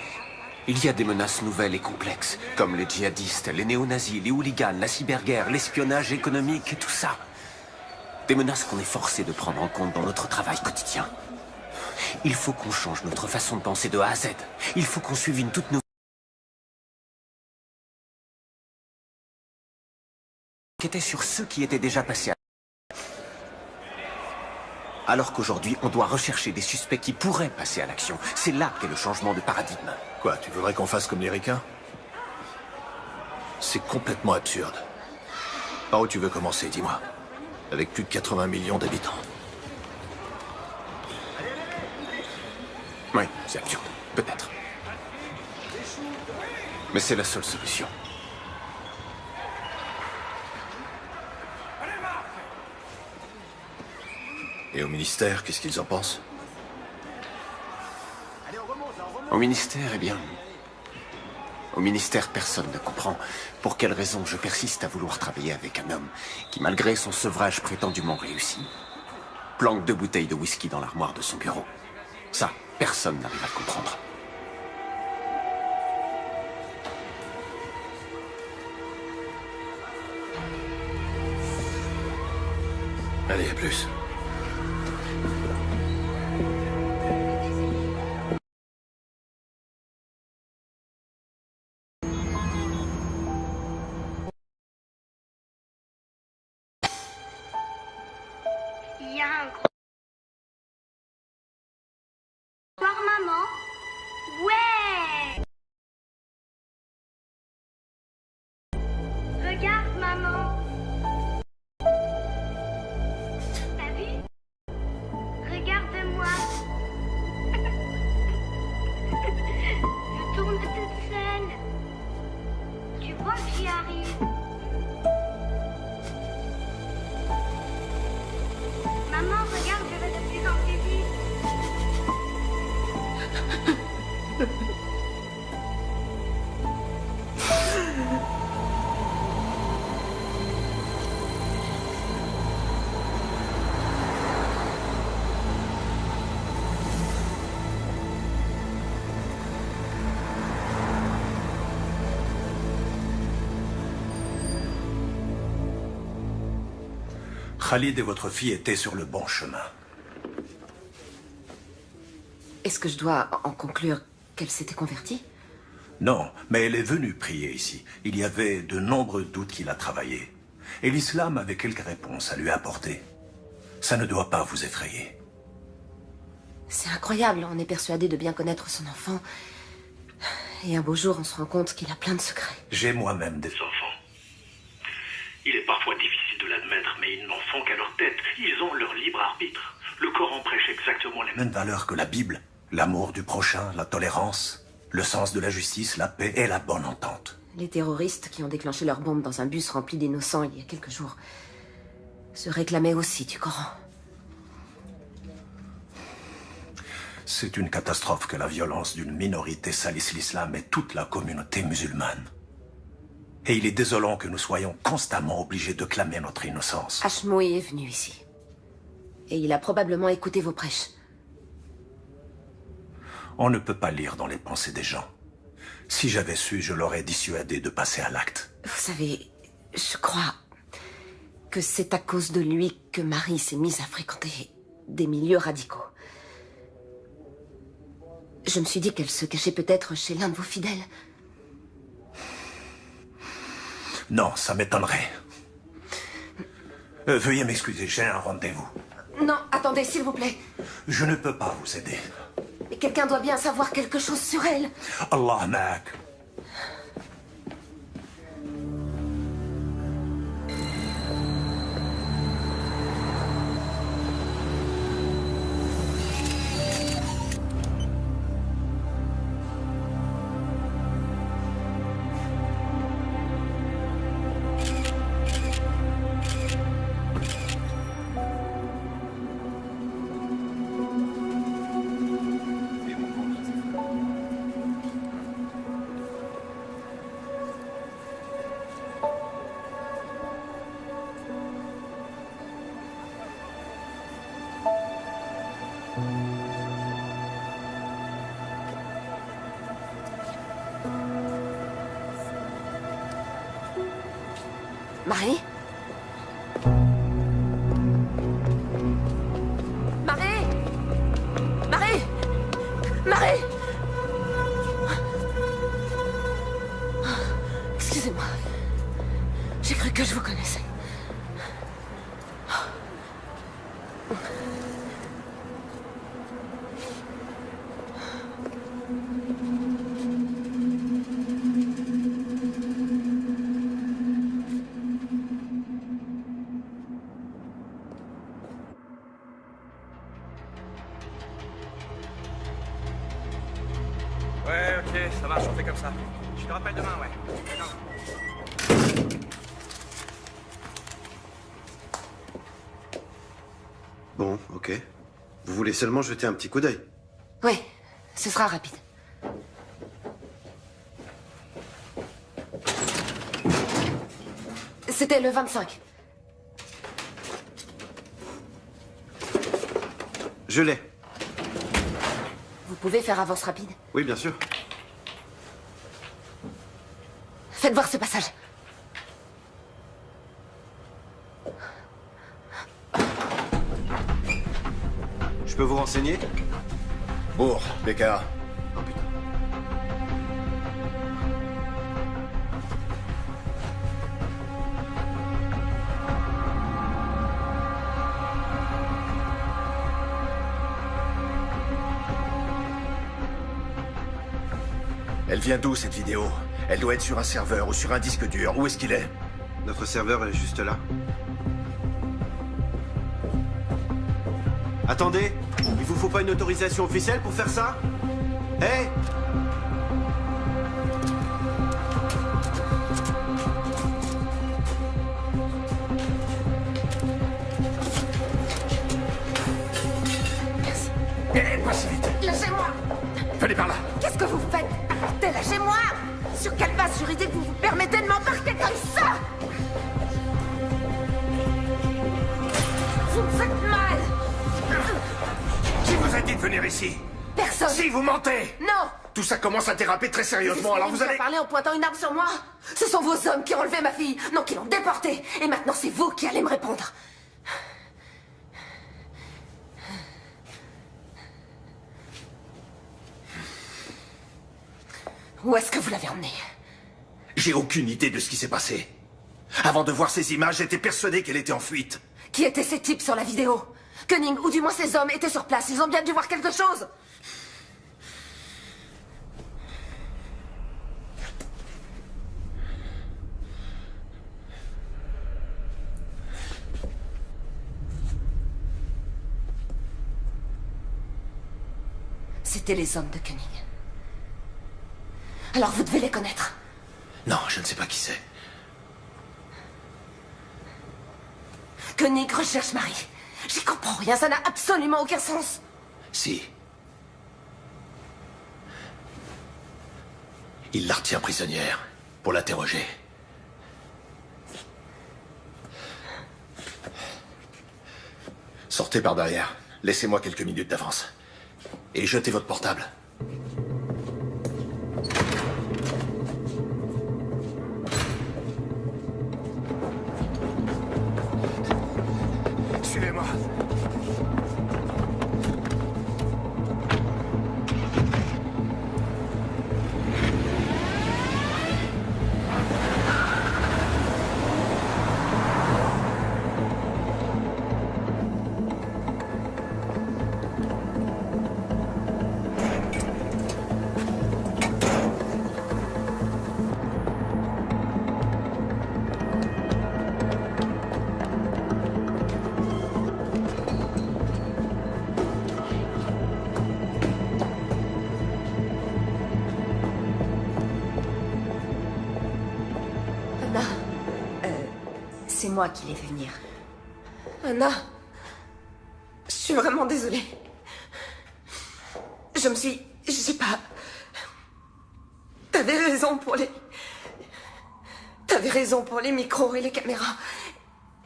il y a des menaces nouvelles et complexes, comme les djihadistes, les néo-nazis, les hooligans, la cyberguerre, l'espionnage économique et tout ça. Des menaces qu'on est forcé de prendre en compte dans notre travail quotidien. Il faut qu'on change notre façon de penser de A à Z. Il faut qu'on suive une toute nouvelle qui était sur ceux qui étaient déjà passés à... Alors qu'aujourd'hui, on doit rechercher des suspects qui pourraient passer à l'action. C'est là qu'est le changement de paradigme. Quoi, tu voudrais qu'on fasse comme les ricains? C'est complètement absurde. Par où tu veux commencer, dis-moi? Avec plus de 80 millions d'habitants. Oui, c'est absurde. Peut-être. Mais c'est la seule solution. Et au ministère, qu'est-ce qu'ils en pensent? Au ministère, eh bien... Au ministère, personne ne comprend pour quelle raison je persiste à vouloir travailler avec un homme qui, malgré son sevrage prétendument réussi, planque 2 bouteilles de whisky dans l'armoire de son bureau. Ça, personne n'arrive à le comprendre. Allez, à plus. Il y a un gros... Voir maman? Ouais! Regarde maman. T'as vu? Regarde-moi. Je tourne toute seule. Tu vois que j'y arrive. Maman, regarde, je vais de plus en plus vite. Khalid et votre fille étaient sur le bon chemin. Est-ce que je dois en conclure qu'elle s'était convertie? Non, mais elle est venue prier ici. Il y avait de nombreux doutes qu'il a travaillés. Et l'islam avait quelques réponses à lui apporter. Ça ne doit pas vous effrayer. C'est incroyable, on est persuadé de bien connaître son enfant. Et un beau jour, on se rend compte qu'il a plein de secrets. J'ai moi-même des enfants. Il est parfois difficile de l'admettre, mais ils n'en font qu'à leur tête. Ils ont leur libre arbitre. Le Coran prêche exactement les mêmes valeurs que la Bible. L'amour du prochain, la tolérance, le sens de la justice, la paix et la bonne entente. Les terroristes qui ont déclenché leur bombe dans un bus rempli d'innocents il y a quelques jours se réclamaient aussi du Coran. C'est une catastrophe que la violence d'une minorité salisse l'islam et toute la communauté musulmane. Et il est désolant que nous soyons constamment obligés de clamer notre innocence. Ashmoy est venu ici. Et il a probablement écouté vos prêches. On ne peut pas lire dans les pensées des gens. Si j'avais su, je l'aurais dissuadé de passer à l'acte. Vous savez, je crois que c'est à cause de lui que Marie s'est mise à fréquenter des milieux radicaux. Je me suis dit qu'elle se cachait peut-être chez l'un de vos fidèles. Non, ça m'étonnerait. Veuillez m'excuser, j'ai un rendez-vous. Non, attendez, s'il vous plaît. Je ne peux pas vous aider. Mais quelqu'un doit bien savoir quelque chose sur elle. Allah ma'ak. Marie? Marie? Marie? Marie? Excusez-moi. J'ai cru que je vous connaissais. Ouais, ok, ça marche, on fait comme ça. Je te rappelle demain, ouais. D'accord. Bon, ok. Vous voulez seulement jeter un petit coup d'œil? Oui, ce sera rapide. C'était le 25. Je l'ai. Vous pouvez faire avance rapide? Oui, bien sûr. Faites voir ce passage. Je peux vous renseigner? Bourg, BKA. Oh putain. Elle vient d'où, cette vidéo? Elle doit être sur un serveur ou sur un disque dur. Où est-ce qu'il est? Notre serveur est juste là. Attendez, il vous faut pas une autorisation officielle pour faire ça? Hé! Merci. Pas si vite. Lâchez-moi! Venez par là. Qu'est-ce que vous faites? Arrêtez, lâchez-moi! Sur quelle base juridique vous vous permettez de m'embarquer comme ça? Vous me faites mal! Qui vous a dit de venir ici? Personne! Si, vous mentez! Non! Tout ça commence à déraper très sérieusement, alors vous allez... parler en pointant une arme sur moi? Ce sont vos hommes qui ont enlevé ma fille, non, qui l'ont déportée. Et maintenant, c'est vous qui allez me répondre. Où est-ce que vous l'avez emmenée? J'ai aucune idée de ce qui s'est passé. Avant de voir ces images, j'étais persuadé qu'elle était en fuite. Qui étaient ces types sur la vidéo? Koenig, ou du moins ces hommes, étaient sur place. Ils ont bien dû voir quelque chose. C'étaient les hommes de Koenig. Alors vous devez les connaître. Non, je ne sais pas qui c'est. Koenig recherche Marie. J'y comprends rien, ça n'a absolument aucun sens. Si. Il la retient prisonnière pour l'interroger. Sortez par derrière. Laissez-moi quelques minutes d'avance. Et jetez votre portable. Suivez-moi. C'est moi qui l'ai fait venir. Anna, je suis vraiment désolée. Je sais pas... T'avais raison pour les micros et les caméras.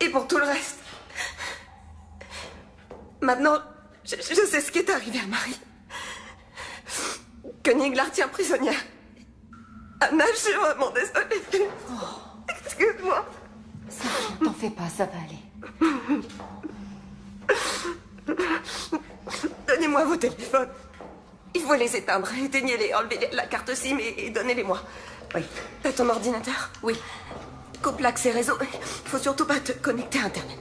Et pour tout le reste. Maintenant, je sais ce qui est arrivé à Marie. Koenig la retient prisonnière. Anna, je suis vraiment désolée. Excuse-moi. T'en fais pas, ça va aller. Donnez-moi vos téléphones. Il faut les éteindre. Éteignez-les, enlevez la carte SIM et donnez-les-moi. Oui. T'as ton ordinateur? Oui. Coupe l'accès réseau. Il faut surtout pas te connecter à Internet.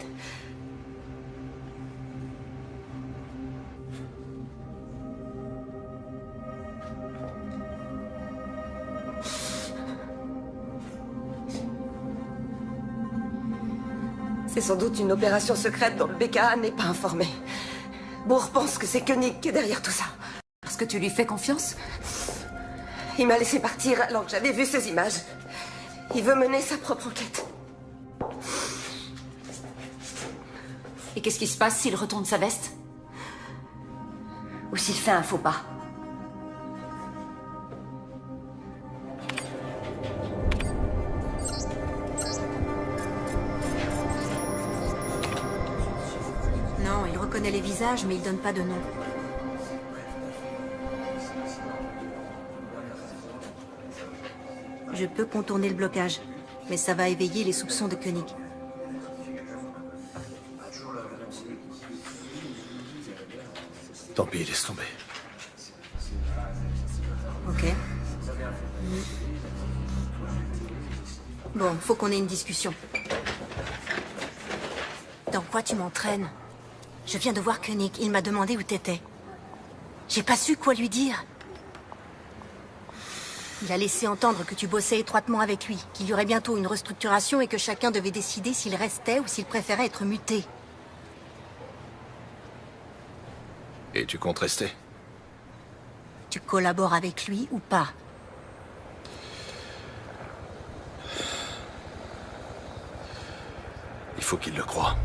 C'est sans doute une opération secrète dont le BKA n'est pas informé. Bourg pense que c'est Koenig qui est derrière tout ça. Parce que tu lui fais confiance? Il m'a laissé partir alors que j'avais vu ces images. Il veut mener sa propre enquête. Et qu'est-ce qui se passe s'il retourne sa veste? Ou s'il fait un faux pas. Non, il reconnaît les visages, mais il donne pas de nom. Je peux contourner le blocage, mais ça va éveiller les soupçons de Koenig. Tant pis, laisse tomber. Ok. Bon, faut qu'on ait une discussion. Dans quoi tu m'entraînes? Je viens de voir Koenig, il m'a demandé où t'étais. J'ai pas su quoi lui dire. Il a laissé entendre que tu bossais étroitement avec lui, qu'il y aurait bientôt une restructuration et que chacun devait décider s'il restait ou s'il préférait être muté. Et tu comptes rester? Tu collabores avec lui ou pas? Il faut qu'il le croie.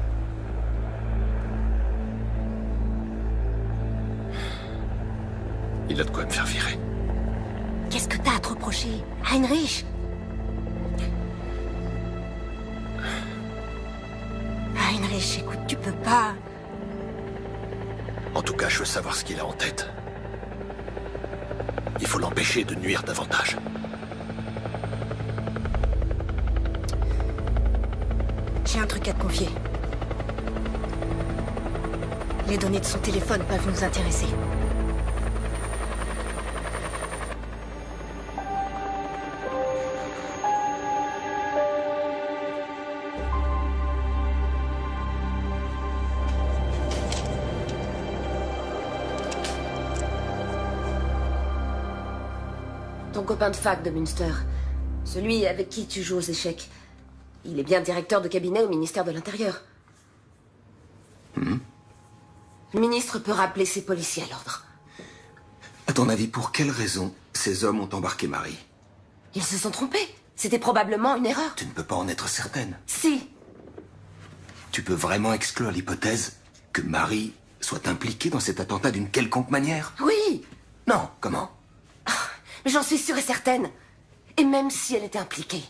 Il a de quoi me faire virer. Qu'est-ce que t'as à te reprocher, Heinrich? Heinrich, écoute, tu peux pas... En tout cas, je veux savoir ce qu'il a en tête. Il faut l'empêcher de nuire davantage. J'ai un truc à te confier. Les données de son téléphone peuvent nous intéresser. Ton copain de fac de Münster. Celui avec qui tu joues aux échecs. Il est bien directeur de cabinet au ministère de l'Intérieur. Le ministre peut rappeler ses policiers à l'ordre. À ton avis, pour quelle raison ces hommes ont embarqué Marie? Ils se sont trompés. C'était probablement une erreur. Tu ne peux pas en être certaine. Si. Tu peux vraiment exclure l'hypothèse que Marie soit impliquée dans cet attentat d'une quelconque manière? Oui. Non, comment? Mais j'en suis sûre et certaine. Et même si elle était impliquée,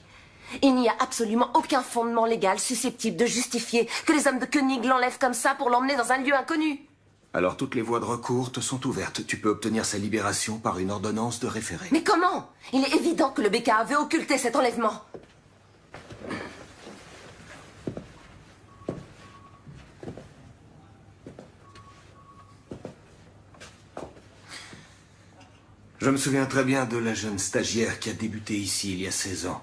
Il n'y a absolument aucun fondement légal susceptible de justifier que les hommes de Koenig l'enlèvent comme ça pour l'emmener dans un lieu inconnu. Alors toutes les voies de recours te sont ouvertes. Tu peux obtenir sa libération par une ordonnance de référé. Mais comment? Il est évident que le BKA veut occulter cet enlèvement. Je me souviens très bien de la jeune stagiaire qui a débuté ici il y a 16 ans.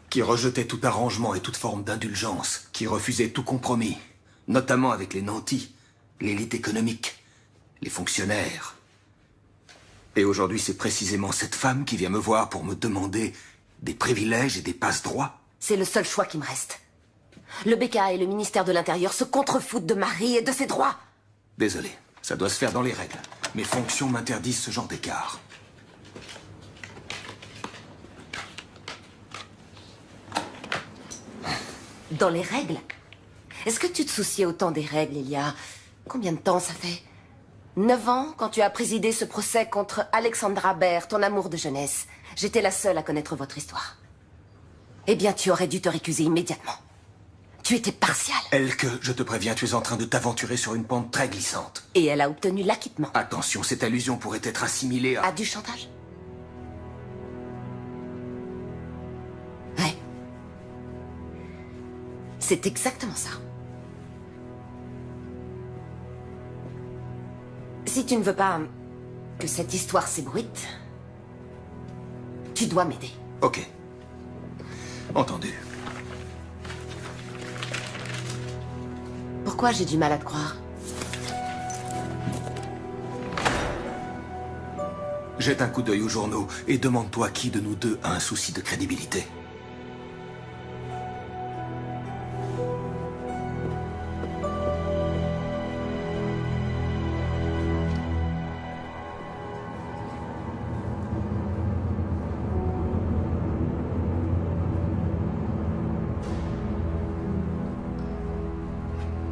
Qui rejetait tout arrangement et toute forme d'indulgence. Qui refusait tout compromis. Notamment avec les nantis, l'élite économique, les fonctionnaires. Et aujourd'hui, c'est précisément cette femme qui vient me voir pour me demander des privilèges et des passe-droits. C'est le seul choix qui me reste. Le BKA et le ministère de l'Intérieur se contrefoutent de Marie et de ses droits. Désolé, ça doit se faire dans les règles. Mes fonctions m'interdisent ce genre d'écart. Dans les règles? Est-ce que tu te souciais autant des règles il y a... Combien de temps ça fait? 9 ans, quand tu as présidé ce procès contre Alexandra Baer, ton amour de jeunesse. J'étais la seule à connaître votre histoire. Eh bien, tu aurais dû te récuser immédiatement. Tu étais partial. Elke, je te préviens, tu es en train de t'aventurer sur une pente très glissante. Et elle a obtenu l'acquittement. Attention, cette allusion pourrait être assimilée à... À du chantage? Ouais. C'est exactement ça. Si tu ne veux pas que cette histoire s'ébruite, tu dois m'aider. Ok. Entendu. Pourquoi j'ai du mal à te croire? Jette un coup d'œil aux journaux et demande-toi qui de nous deux a un souci de crédibilité.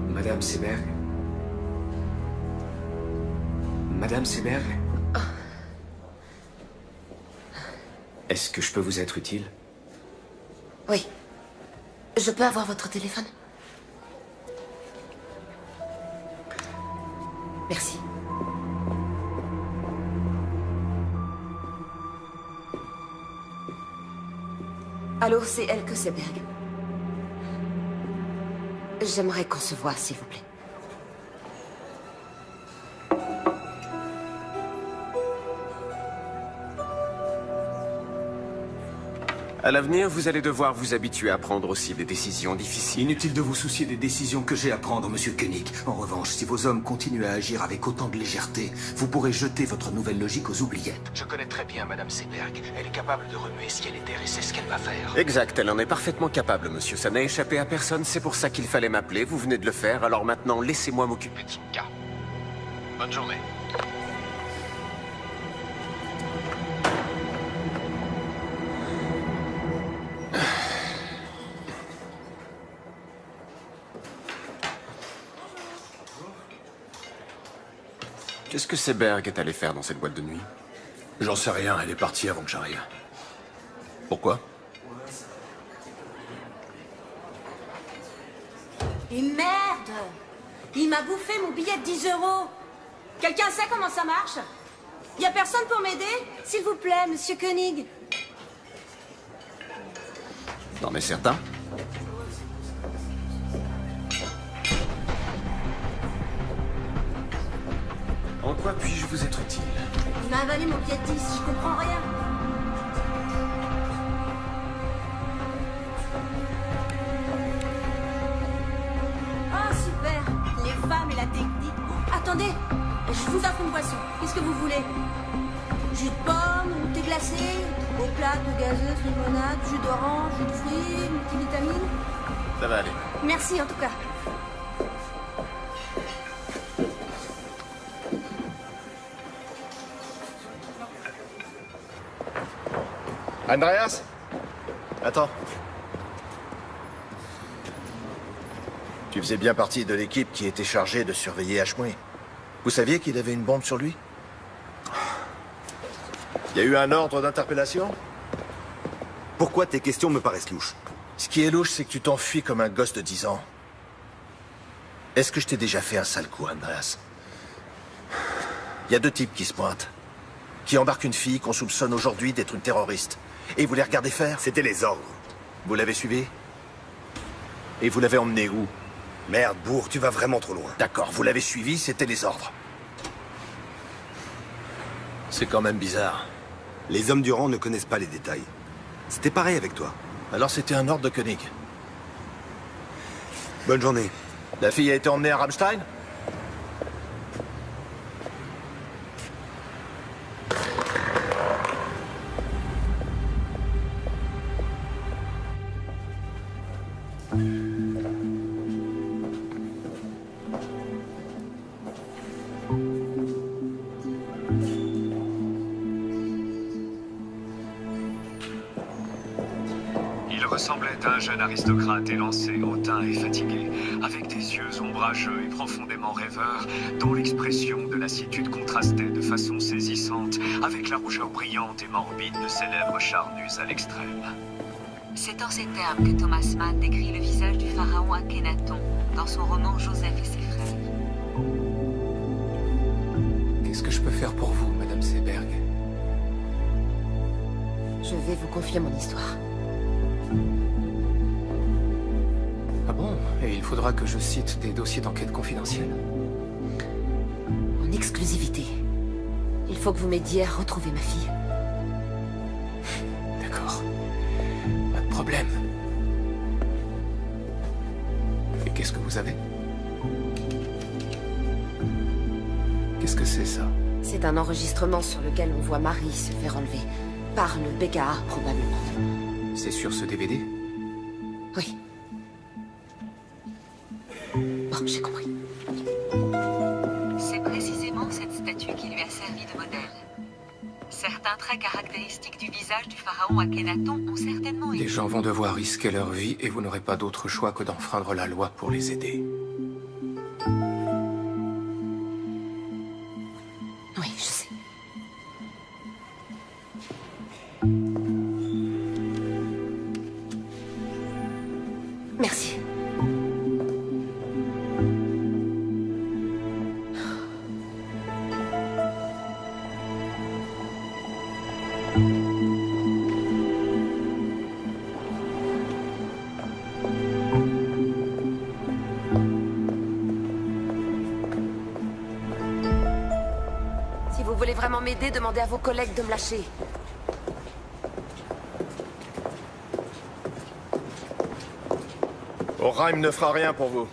Madame Seberg? Madame Seberg? Est-ce que je peux vous être utile? Oui. Je peux avoir votre téléphone? Merci. Allô, c'est Elke Seberg. J'aimerais qu'on se voie, s'il vous plaît. À l'avenir, vous allez devoir vous habituer à prendre aussi des décisions difficiles. Inutile de vous soucier des décisions que j'ai à prendre, monsieur Koenig. En revanche, si vos hommes continuent à agir avec autant de légèreté, vous pourrez jeter votre nouvelle logique aux oubliettes. Je connais très bien Madame Seberg. Elle est capable de remuer ciel et terre et c'est ce qu'elle va faire. Exact, elle en est parfaitement capable, monsieur. Ça n'a échappé à personne, c'est pour ça qu'il fallait m'appeler. Vous venez de le faire, alors maintenant, laissez-moi m'occuper de son cas. Bonne journée. Qu'est-ce que Seberg est allé faire dans cette boîte de nuit? J'en sais rien, elle est partie avant que j'arrive. Pourquoi? Et merde! Il m'a bouffé mon billet de 10 €. Quelqu'un sait comment ça marche? Y a personne pour m'aider? S'il vous plaît, monsieur Koenig. T'en es certain? En quoi puis-je vous être utile? Il m'a avalé mon billet de 10, je comprends rien. Oh, super! Les femmes et la technique. Attendez, je vous offre une boisson. Qu'est-ce que vous voulez? Jus de pomme, ou thé glacé, eau plate, gazeuse, limonade, jus d'orange, jus de fruits, multivitamines. Ça va aller. Merci en tout cas. Andreas? Attends. Tu faisais bien partie de l'équipe qui était chargée de surveiller Ashmui. Vous saviez qu'il avait une bombe sur lui? Il y a eu un ordre d'interpellation? Pourquoi tes questions me paraissent louches? Ce qui est louche, c'est que tu t'enfuis comme un gosse de 10 ans. Est-ce que je t'ai déjà fait un sale coup, Andreas? Il y a deux types qui se pointent. Qui embarquent une fille qu'on soupçonne aujourd'hui d'être une terroriste. Et vous les regardez faire? C'était les ordres. Vous l'avez suivi? Et vous l'avez emmené où? Merde, bourre, tu vas vraiment trop loin. D'accord, vous l'avez suivi, c'était les ordres. C'est quand même bizarre. Les hommes du rang ne connaissent pas les détails. C'était pareil avec toi. Alors c'était un ordre de Koenig. Bonne journée. La fille a été emmenée à Rammstein? Il ressemblait à un jeune aristocrate élancé, hautain et fatigué, avec des yeux ombrageux et profondément rêveurs, dont l'expression de lassitude contrastait de façon saisissante avec la rougeur brillante et morbide de ses lèvres charnues à l'extrême. C'est en ces termes que Thomas Mann décrit le visage du pharaon Akhenaton dans son roman Joseph et ses frères. Qu'est-ce que je peux faire pour vous, Madame Seberg? Je vais vous confier mon histoire. Ah bon? Et il faudra que je cite des dossiers d'enquête confidentiels? En exclusivité. Il faut que vous m'aidiez à retrouver ma fille. D'accord. Pas de problème. Et qu'est-ce que vous avez? Qu'est-ce que c'est, ça? C'est un enregistrement sur lequel on voit Marie se faire enlever. Par le BKA, probablement. C'est sur ce DVD? Oui. Bon, j'ai compris. C'est précisément cette statue qui lui a servi de modèle. Certains traits caractéristiques du visage du pharaon Akhenaton ont certainement été... Des gens vont devoir risquer leur vie et vous n'aurez pas d'autre choix que d'enfreindre la loi pour les aider. Oui, je sais. Merci. Si vous voulez vraiment m'aider, demandez à vos collègues de me lâcher. Oheim ne fera rien pour vous.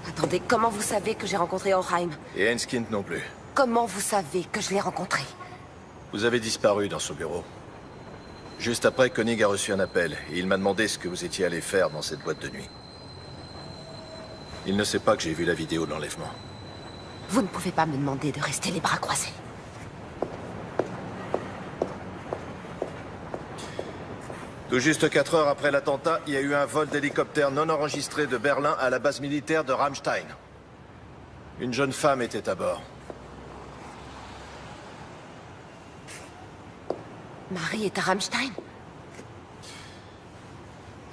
Attendez, comment vous savez que j'ai rencontré Oheim? Et Enskind non plus. Comment vous savez que je l'ai rencontré? Vous avez disparu dans son bureau. Juste après, Koenig a reçu un appel et il m'a demandé ce que vous étiez allé faire dans cette boîte de nuit. Il ne sait pas que j'ai vu la vidéo de l'enlèvement. Vous ne pouvez pas me demander de rester les bras croisés. Tout juste 4 heures après l'attentat, il y a eu un vol d'hélicoptère non enregistré de Berlin à la base militaire de Rammstein. Une jeune femme était à bord. Marie est à Rammstein?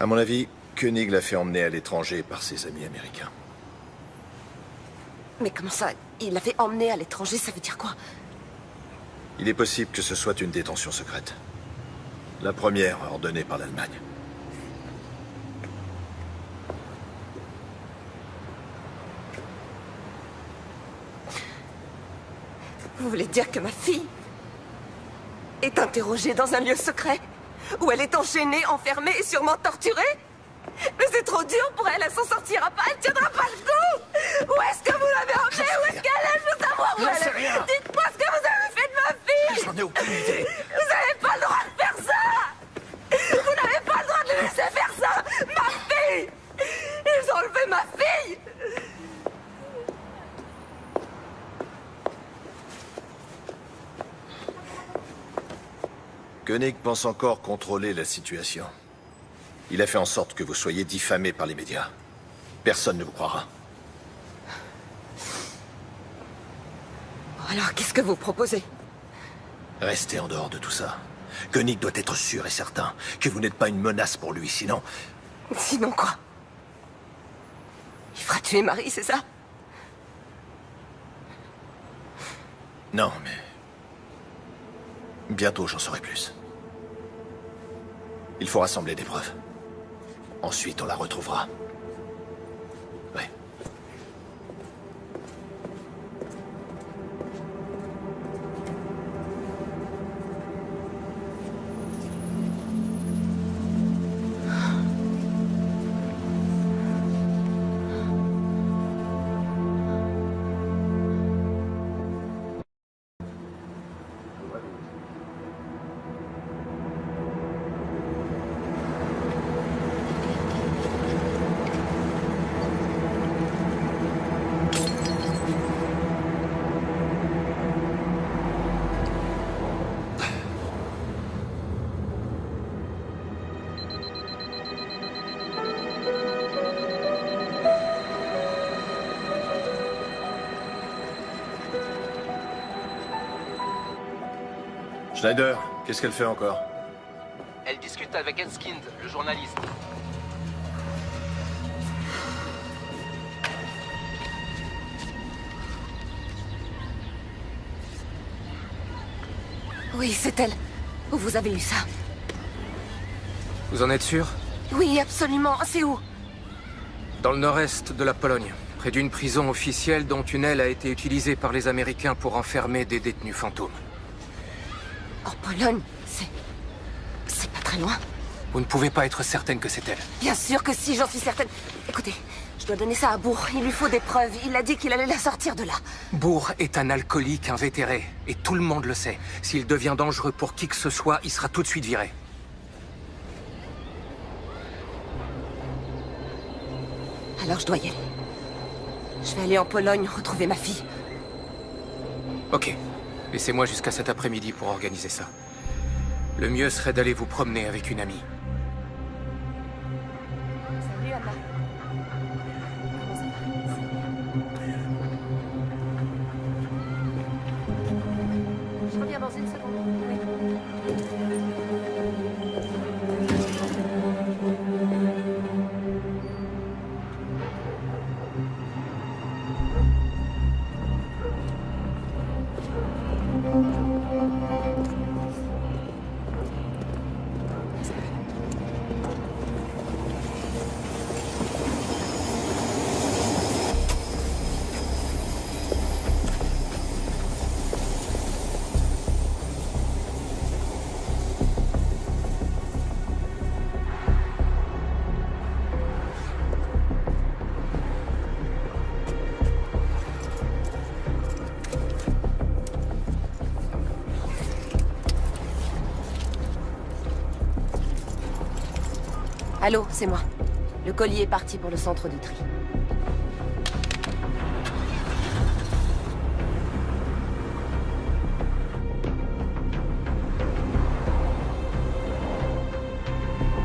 À mon avis, Koenig l'a fait emmener à l'étranger par ses amis américains. Mais comment ça? Il l'a fait emmener à l'étranger, ça veut dire quoi? Il est possible que ce soit une détention secrète. La première ordonnée par l'Allemagne. Vous voulez dire que ma fille est interrogée dans un lieu secret? Où elle est enchaînée, enfermée et sûrement torturée? Mais c'est trop dur pour elle, elle s'en sortira pas, elle tiendra pas le coup! Où est-ce que vous l'avez emmenée? Où est-ce qu'elle est? Je veux savoir où elle est! Dites-moi ce que vous avez fait de ma fille! J'en ai aucune idée! Vous n'avez pas le droit de faire ça! Vous n'avez pas le droit de les laisser faire ça! Ma fille! Ils ont enlevé ma fille! Koenig pense encore contrôler la situation. Il a fait en sorte que vous soyez diffamé par les médias. Personne ne vous croira. Alors, qu'est-ce que vous proposez? Restez en dehors de tout ça. Koenig doit être sûr et certain que vous n'êtes pas une menace pour lui, sinon... Sinon quoi? Il fera tuer Marie, c'est ça? Non, mais... bientôt, j'en saurai plus. Il faut rassembler des preuves. Ensuite, on la retrouvera. Ouais. Schneider, qu'est-ce qu'elle fait encore? Elle discute avec Enskind, le journaliste. Oui, c'est elle. Où vous avez eu ça? Vous en êtes sûr? Oui, absolument. C'est où? Dans le nord-est de la Pologne, près d'une prison officielle dont une aile a été utilisée par les Américains pour enfermer des détenus fantômes. En Pologne, c'est pas très loin. Vous ne pouvez pas être certaine que c'est elle. Bien sûr que si, j'en suis certaine. Écoutez, je dois donner ça à Bourg. Il lui faut des preuves. Il a dit qu'il allait la sortir de là. Bourg est un alcoolique invétéré, et tout le monde le sait. S'il devient dangereux pour qui que ce soit, il sera tout de suite viré. Alors je dois y aller. Je vais aller en Pologne retrouver ma fille. Ok. Laissez-moi jusqu'à cet après-midi pour organiser ça. Le mieux serait d'aller vous promener avec une amie. Salut, Anna. Je reviens dans une seconde. Oui. Allô, c'est moi. Le colis est parti pour le centre de tri.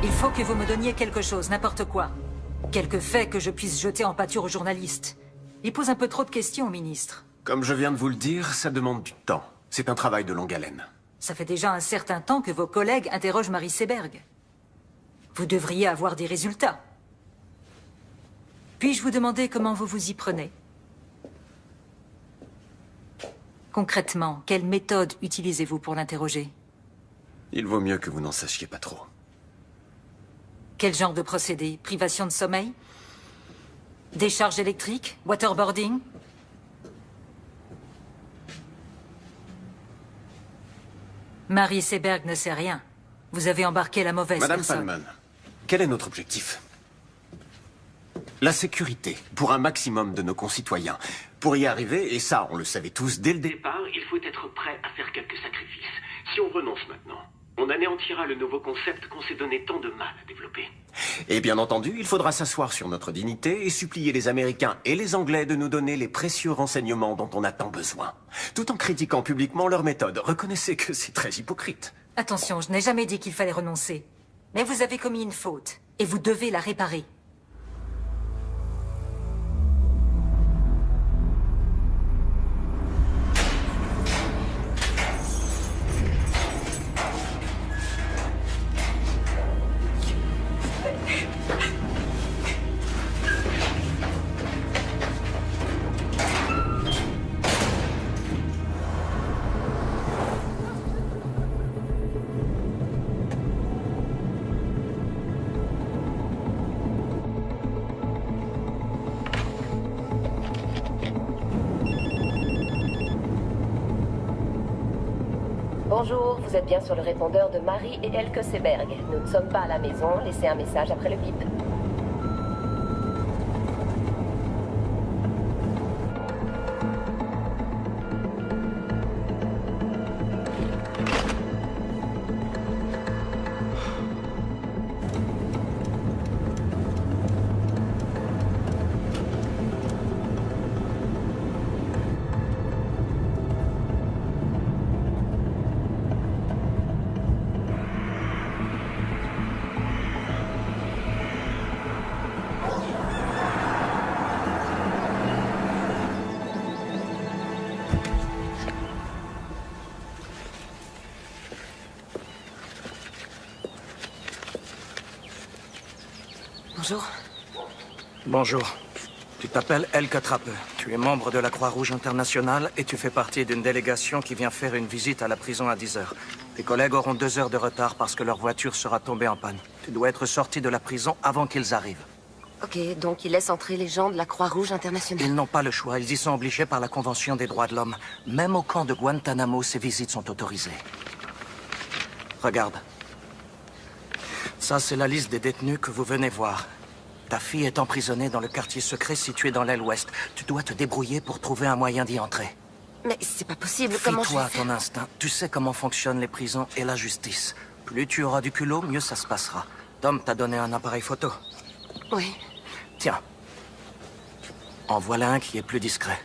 Il faut que vous me donniez quelque chose, n'importe quoi. Quelques faits que je puisse jeter en pâture aux journalistes. Il pose un peu trop de questions au ministre. Comme je viens de vous le dire, ça demande du temps. C'est un travail de longue haleine. Ça fait déjà un certain temps que vos collègues interrogent Marie Seberg. Vous devriez avoir des résultats. Puis-je vous demander comment vous vous y prenez? Concrètement, quelle méthode utilisez-vous pour l'interroger? Il vaut mieux que vous n'en sachiez pas trop. Quel genre de procédé? Privation de sommeil? Décharge électrique? Waterboarding? Marie Seberg ne sait rien. Vous avez embarqué la mauvaise Madame personne. Palman, quel est notre objectif? La sécurité, pour un maximum de nos concitoyens. Pour y arriver, et ça, on le savait tous dès le départ, Il faut être prêt à faire quelques sacrifices. Si on renonce maintenant, on anéantira le nouveau concept qu'on s'est donné tant de mal à développer. Et bien entendu, il faudra s'asseoir sur notre dignité et supplier les Américains et les Anglais de nous donner les précieux renseignements dont on a tant besoin. Tout en critiquant publiquement leur méthode. Reconnaissez que c'est très hypocrite. Attention, je n'ai jamais dit qu'il fallait renoncer. Mais vous avez commis une faute, et vous devez la réparer. Bonjour, vous êtes bien sur le répondeur de Marie et Elke Seberg. Nous ne sommes pas à la maison, laissez un message après le bip. Bonjour. Bonjour. Tu t'appelles Elke Trappe. Tu es membre de la Croix-Rouge internationale et tu fais partie d'une délégation qui vient faire une visite à la prison à 10 heures. Tes collègues auront 2 heures de retard parce que leur voiture sera tombée en panne. Tu dois être sorti de la prison avant qu'ils arrivent. Ok, donc ils laissent entrer les gens de la Croix-Rouge internationale. Ils n'ont pas le choix. Ils y sont obligés par la Convention des droits de l'homme. Même au camp de Guantanamo, ces visites sont autorisées. Regarde. Ça, c'est la liste des détenus que vous venez voir. Ta fille est emprisonnée dans le quartier secret situé dans l'aile ouest. Tu dois te débrouiller pour trouver un moyen d'y entrer. Mais c'est pas possible, comment je vais Fie-toi à faire? ton instinct. Tu sais comment fonctionnent les prisons et la justice. Plus tu auras du culot, mieux ça se passera. Tom t'a donné un appareil photo. Oui. Tiens. En voilà un qui est plus discret.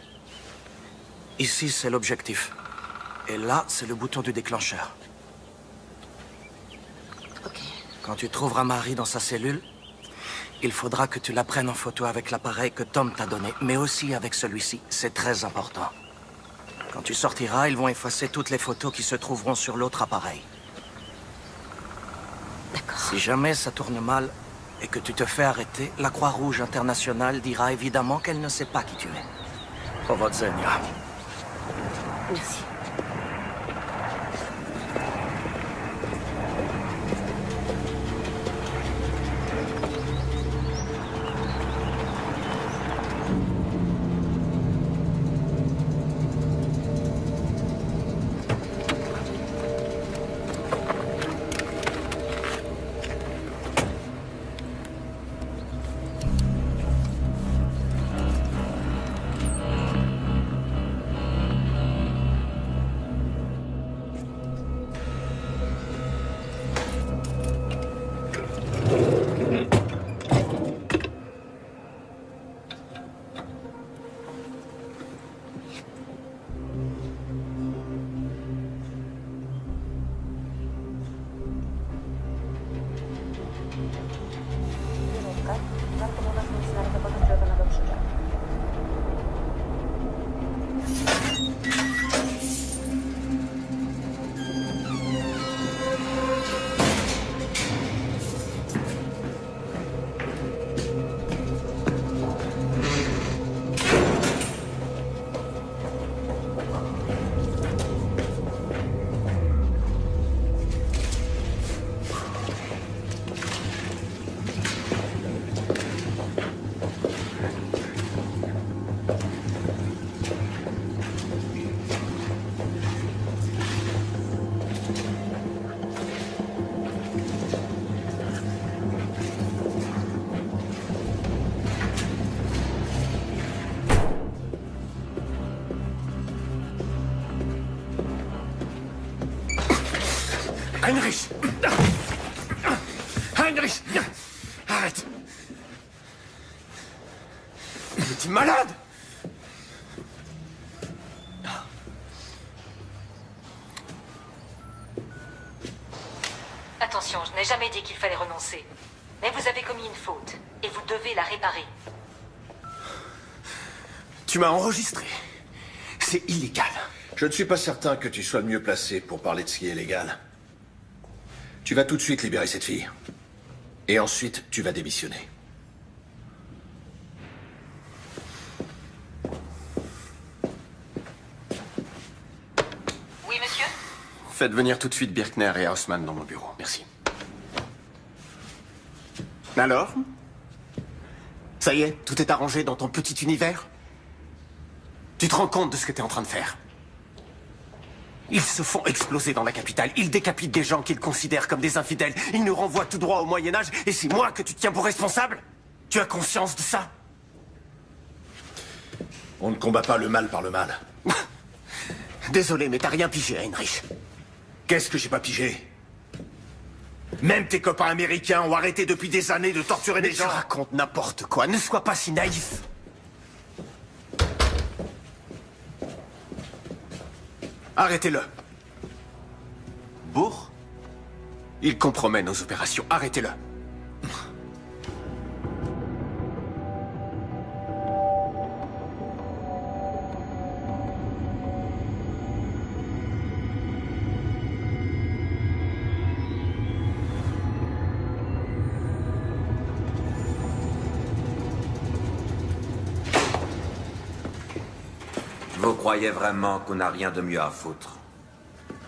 Ici, c'est l'objectif. Et là, c'est le bouton du déclencheur. Ok. Quand tu trouveras Marie dans sa cellule, il faudra que tu la prennes en photo avec l'appareil que Tom t'a donné, mais aussi avec celui-ci. C'est très important. Quand tu sortiras, ils vont effacer toutes les photos qui se trouveront sur l'autre appareil. D'accord. Si jamais ça tourne mal et que tu te fais arrêter, la Croix-Rouge internationale dira évidemment qu'elle ne sait pas qui tu es. Powodzenia. Merci. Heinrich! Heinrich! Arrête! Es-tu malade? Attention, je n'ai jamais dit qu'il fallait renoncer. Mais vous avez commis une faute, et vous devez la réparer. Tu m'as enregistré. C'est illégal. Je ne suis pas certain que tu sois le mieux placé pour parler de ce qui est légal. Tu vas tout de suite libérer cette fille. Et ensuite, tu vas démissionner. Oui, monsieur? Faites venir tout de suite Birkner et Haussmann dans mon bureau. Merci. Alors? Ça y est, tout est arrangé dans ton petit univers? Tu te rends compte de ce que tu es en train de faire? Ils se font exploser dans la capitale. Ils décapitent des gens qu'ils considèrent comme des infidèles. Ils nous renvoient tout droit au Moyen-Âge. Et c'est moi que tu tiens pour responsable? Tu as conscience de ça? On ne combat pas le mal par le mal. Désolé, mais t'as rien pigé, Heinrich. Qu'est-ce que j'ai pas pigé? Même tes copains américains ont arrêté depuis des années de torturer des gens. Tu racontes n'importe quoi. Ne sois pas si naïf. Arrêtez-le. Bourg? Il compromet nos opérations. Arrêtez-le. Vous croyez vraiment qu'on n'a rien de mieux à foutre?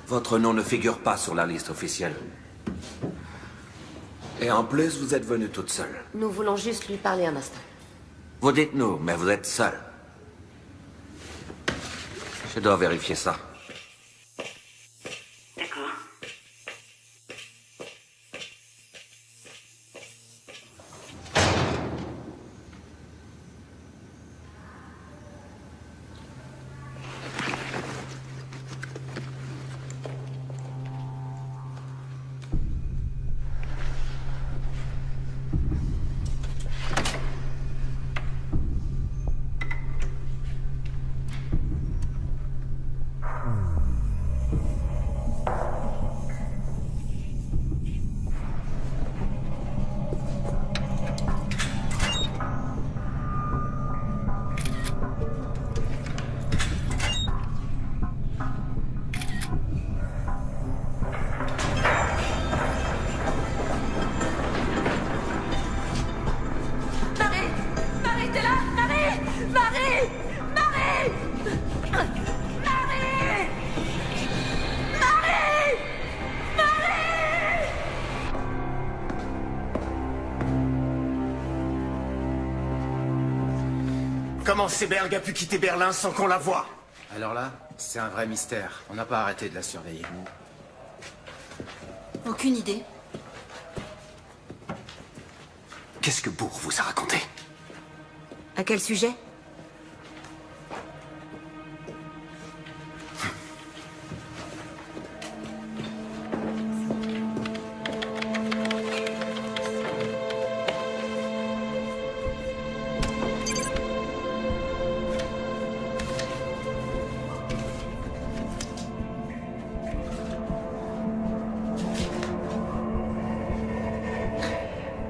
Votre nom ne figure pas sur la liste officielle. Et en plus, vous êtes venue toute seule. Nous voulons juste lui parler un instant. Vous dites nous, mais vous êtes seule. Je dois vérifier ça. D'accord. Comment Seberg a pu quitter Berlin sans qu'on la voie? Alors là, c'est un vrai mystère. On n'a pas arrêté de la surveiller. Aucune idée. Qu'est-ce que Bourg vous a raconté? À quel sujet?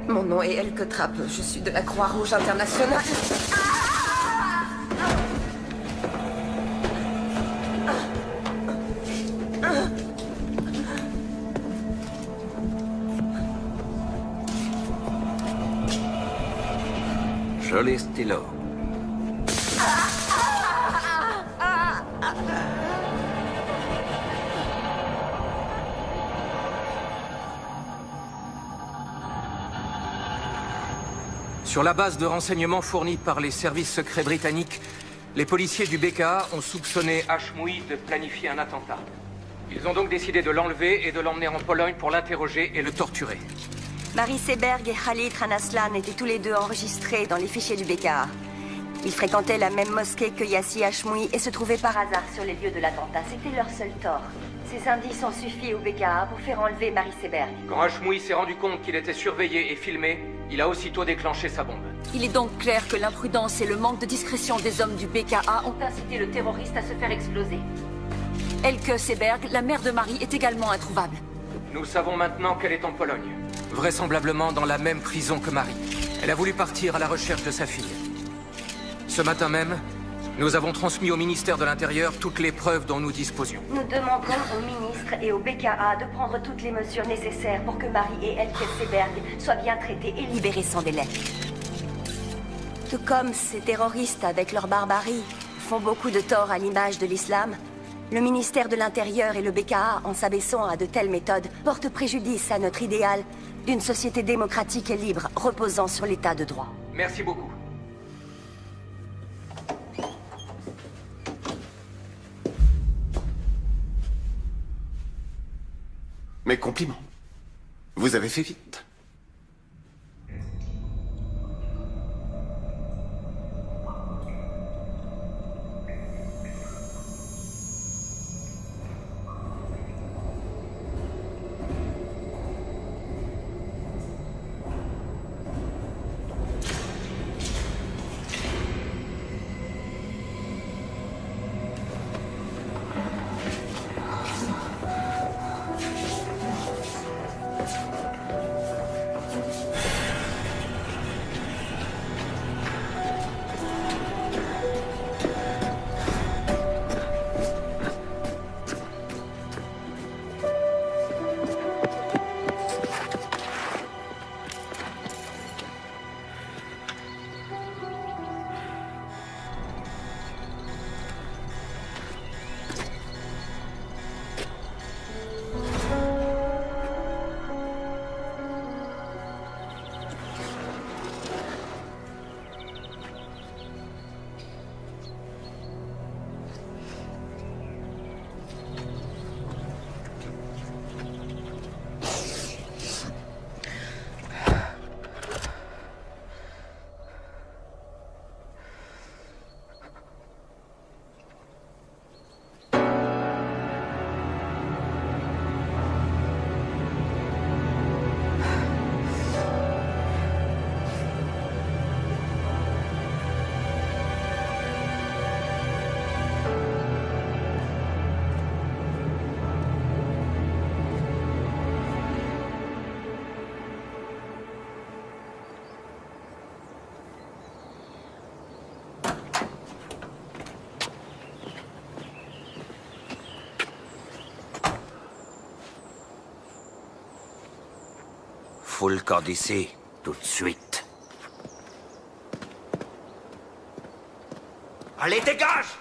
Mon nom est Elke Trappe. Je suis de la Croix-Rouge internationale. Joli stylo. Sur la base de renseignements fournis par les services secrets britanniques, les policiers du BKA ont soupçonné Hashmoui de planifier un attentat. Ils ont donc décidé de l'enlever et de l'emmener en Pologne pour l'interroger et le torturer. Marie Seberg et Khalid Ranaslan étaient tous les deux enregistrés dans les fichiers du BKA. Ils fréquentaient la même mosquée que Yassi Hashmoui et se trouvaient par hasard sur les lieux de l'attentat. C'était leur seul tort. Ces indices ont suffi au BKA pour faire enlever Marie Seberg. Quand Hashmoui s'est rendu compte qu'il était surveillé et filmé, il a aussitôt déclenché sa bombe. Il est donc clair que l'imprudence et le manque de discrétion des hommes du BKA ont incité le terroriste à se faire exploser. Elke Seberg, la mère de Marie, est également introuvable. Nous savons maintenant qu'elle est en Pologne. Vraisemblablement dans la même prison que Marie. Elle a voulu partir à la recherche de sa fille. Ce matin même, nous avons transmis au ministère de l'Intérieur toutes les preuves dont nous disposions. Nous demandons au ministre et au BKA de prendre toutes les mesures nécessaires pour que Marie et Elke Seberg soient bien traitées et libérées sans délai. Tout comme ces terroristes, avec leur barbarie, font beaucoup de tort à l'image de l'islam, le ministère de l'Intérieur et le BKA, en s'abaissant à de telles méthodes, portent préjudice à notre idéal d'une société démocratique et libre, reposant sur l'état de droit. Merci beaucoup. Mes compliments. Vous avez fait vite. Faut le camp d'ici, tout de suite. Allez, dégage!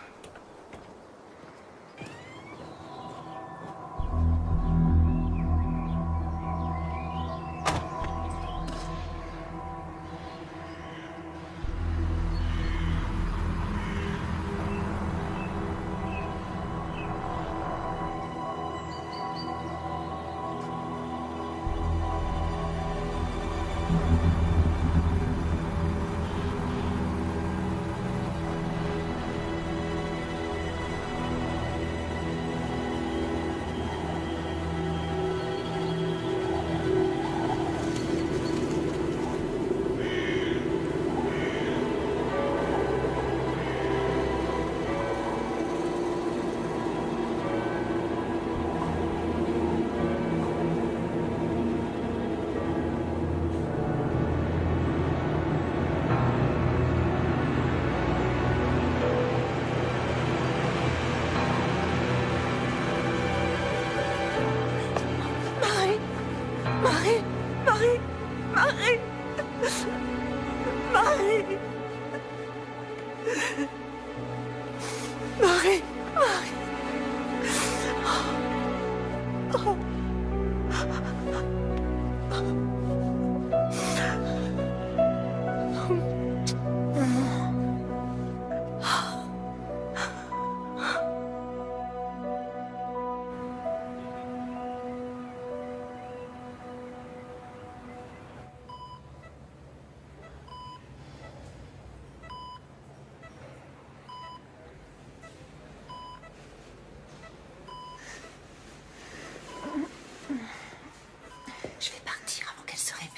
Je vais partir avant qu'elle se réveille.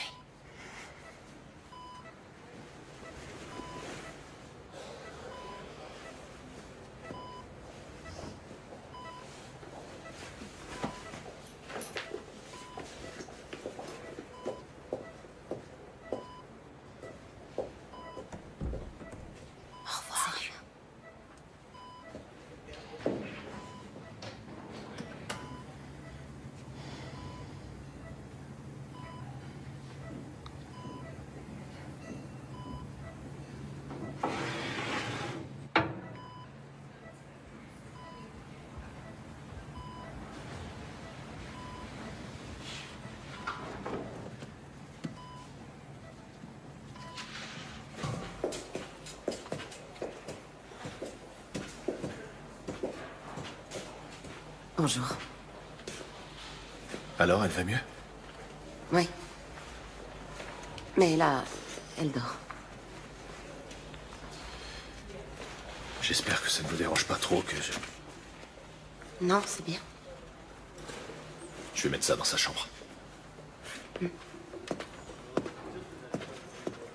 Au revoir. Salut. Bonjour. Alors, elle va mieux? Oui. Mais là, elle dort. J'espère que ça ne vous dérange pas trop que je... Non, c'est bien. Je vais mettre ça dans sa chambre.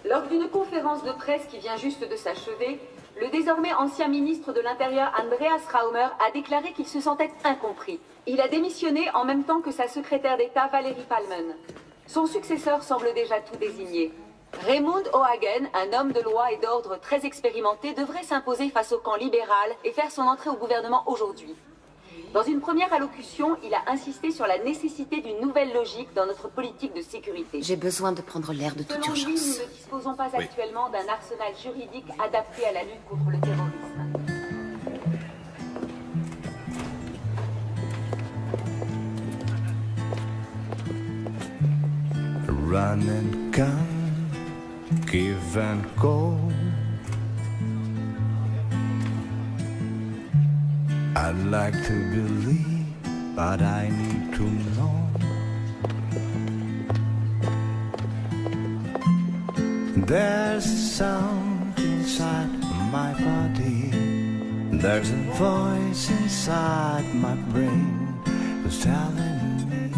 Lors d'une conférence de presse qui vient juste de s'achever, le désormais ancien ministre de l'Intérieur Andreas Raumer a déclaré qu'il se sentait incompris. Il a démissionné en même temps que sa secrétaire d'État Valérie Palmen. Son successeur semble déjà tout désigné. Raymond O'Hagan, un homme de loi et d'ordre très expérimenté, devrait s'imposer face au camp libéral et faire son entrée au gouvernement aujourd'hui. Dans une première allocution, il a insisté sur la nécessité d'une nouvelle logique dans notre politique de sécurité. J'ai besoin de prendre l'air de toute Selon lui, urgence. nous ne disposons pas actuellement d'un arsenal juridique adapté à la lutte contre le terrorisme. Run and gun, give and go. I'd like to believe, but I need to know. There's a sound inside my body. There's a voice inside my brain that's telling me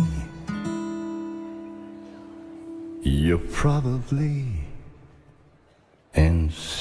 you're probably insane.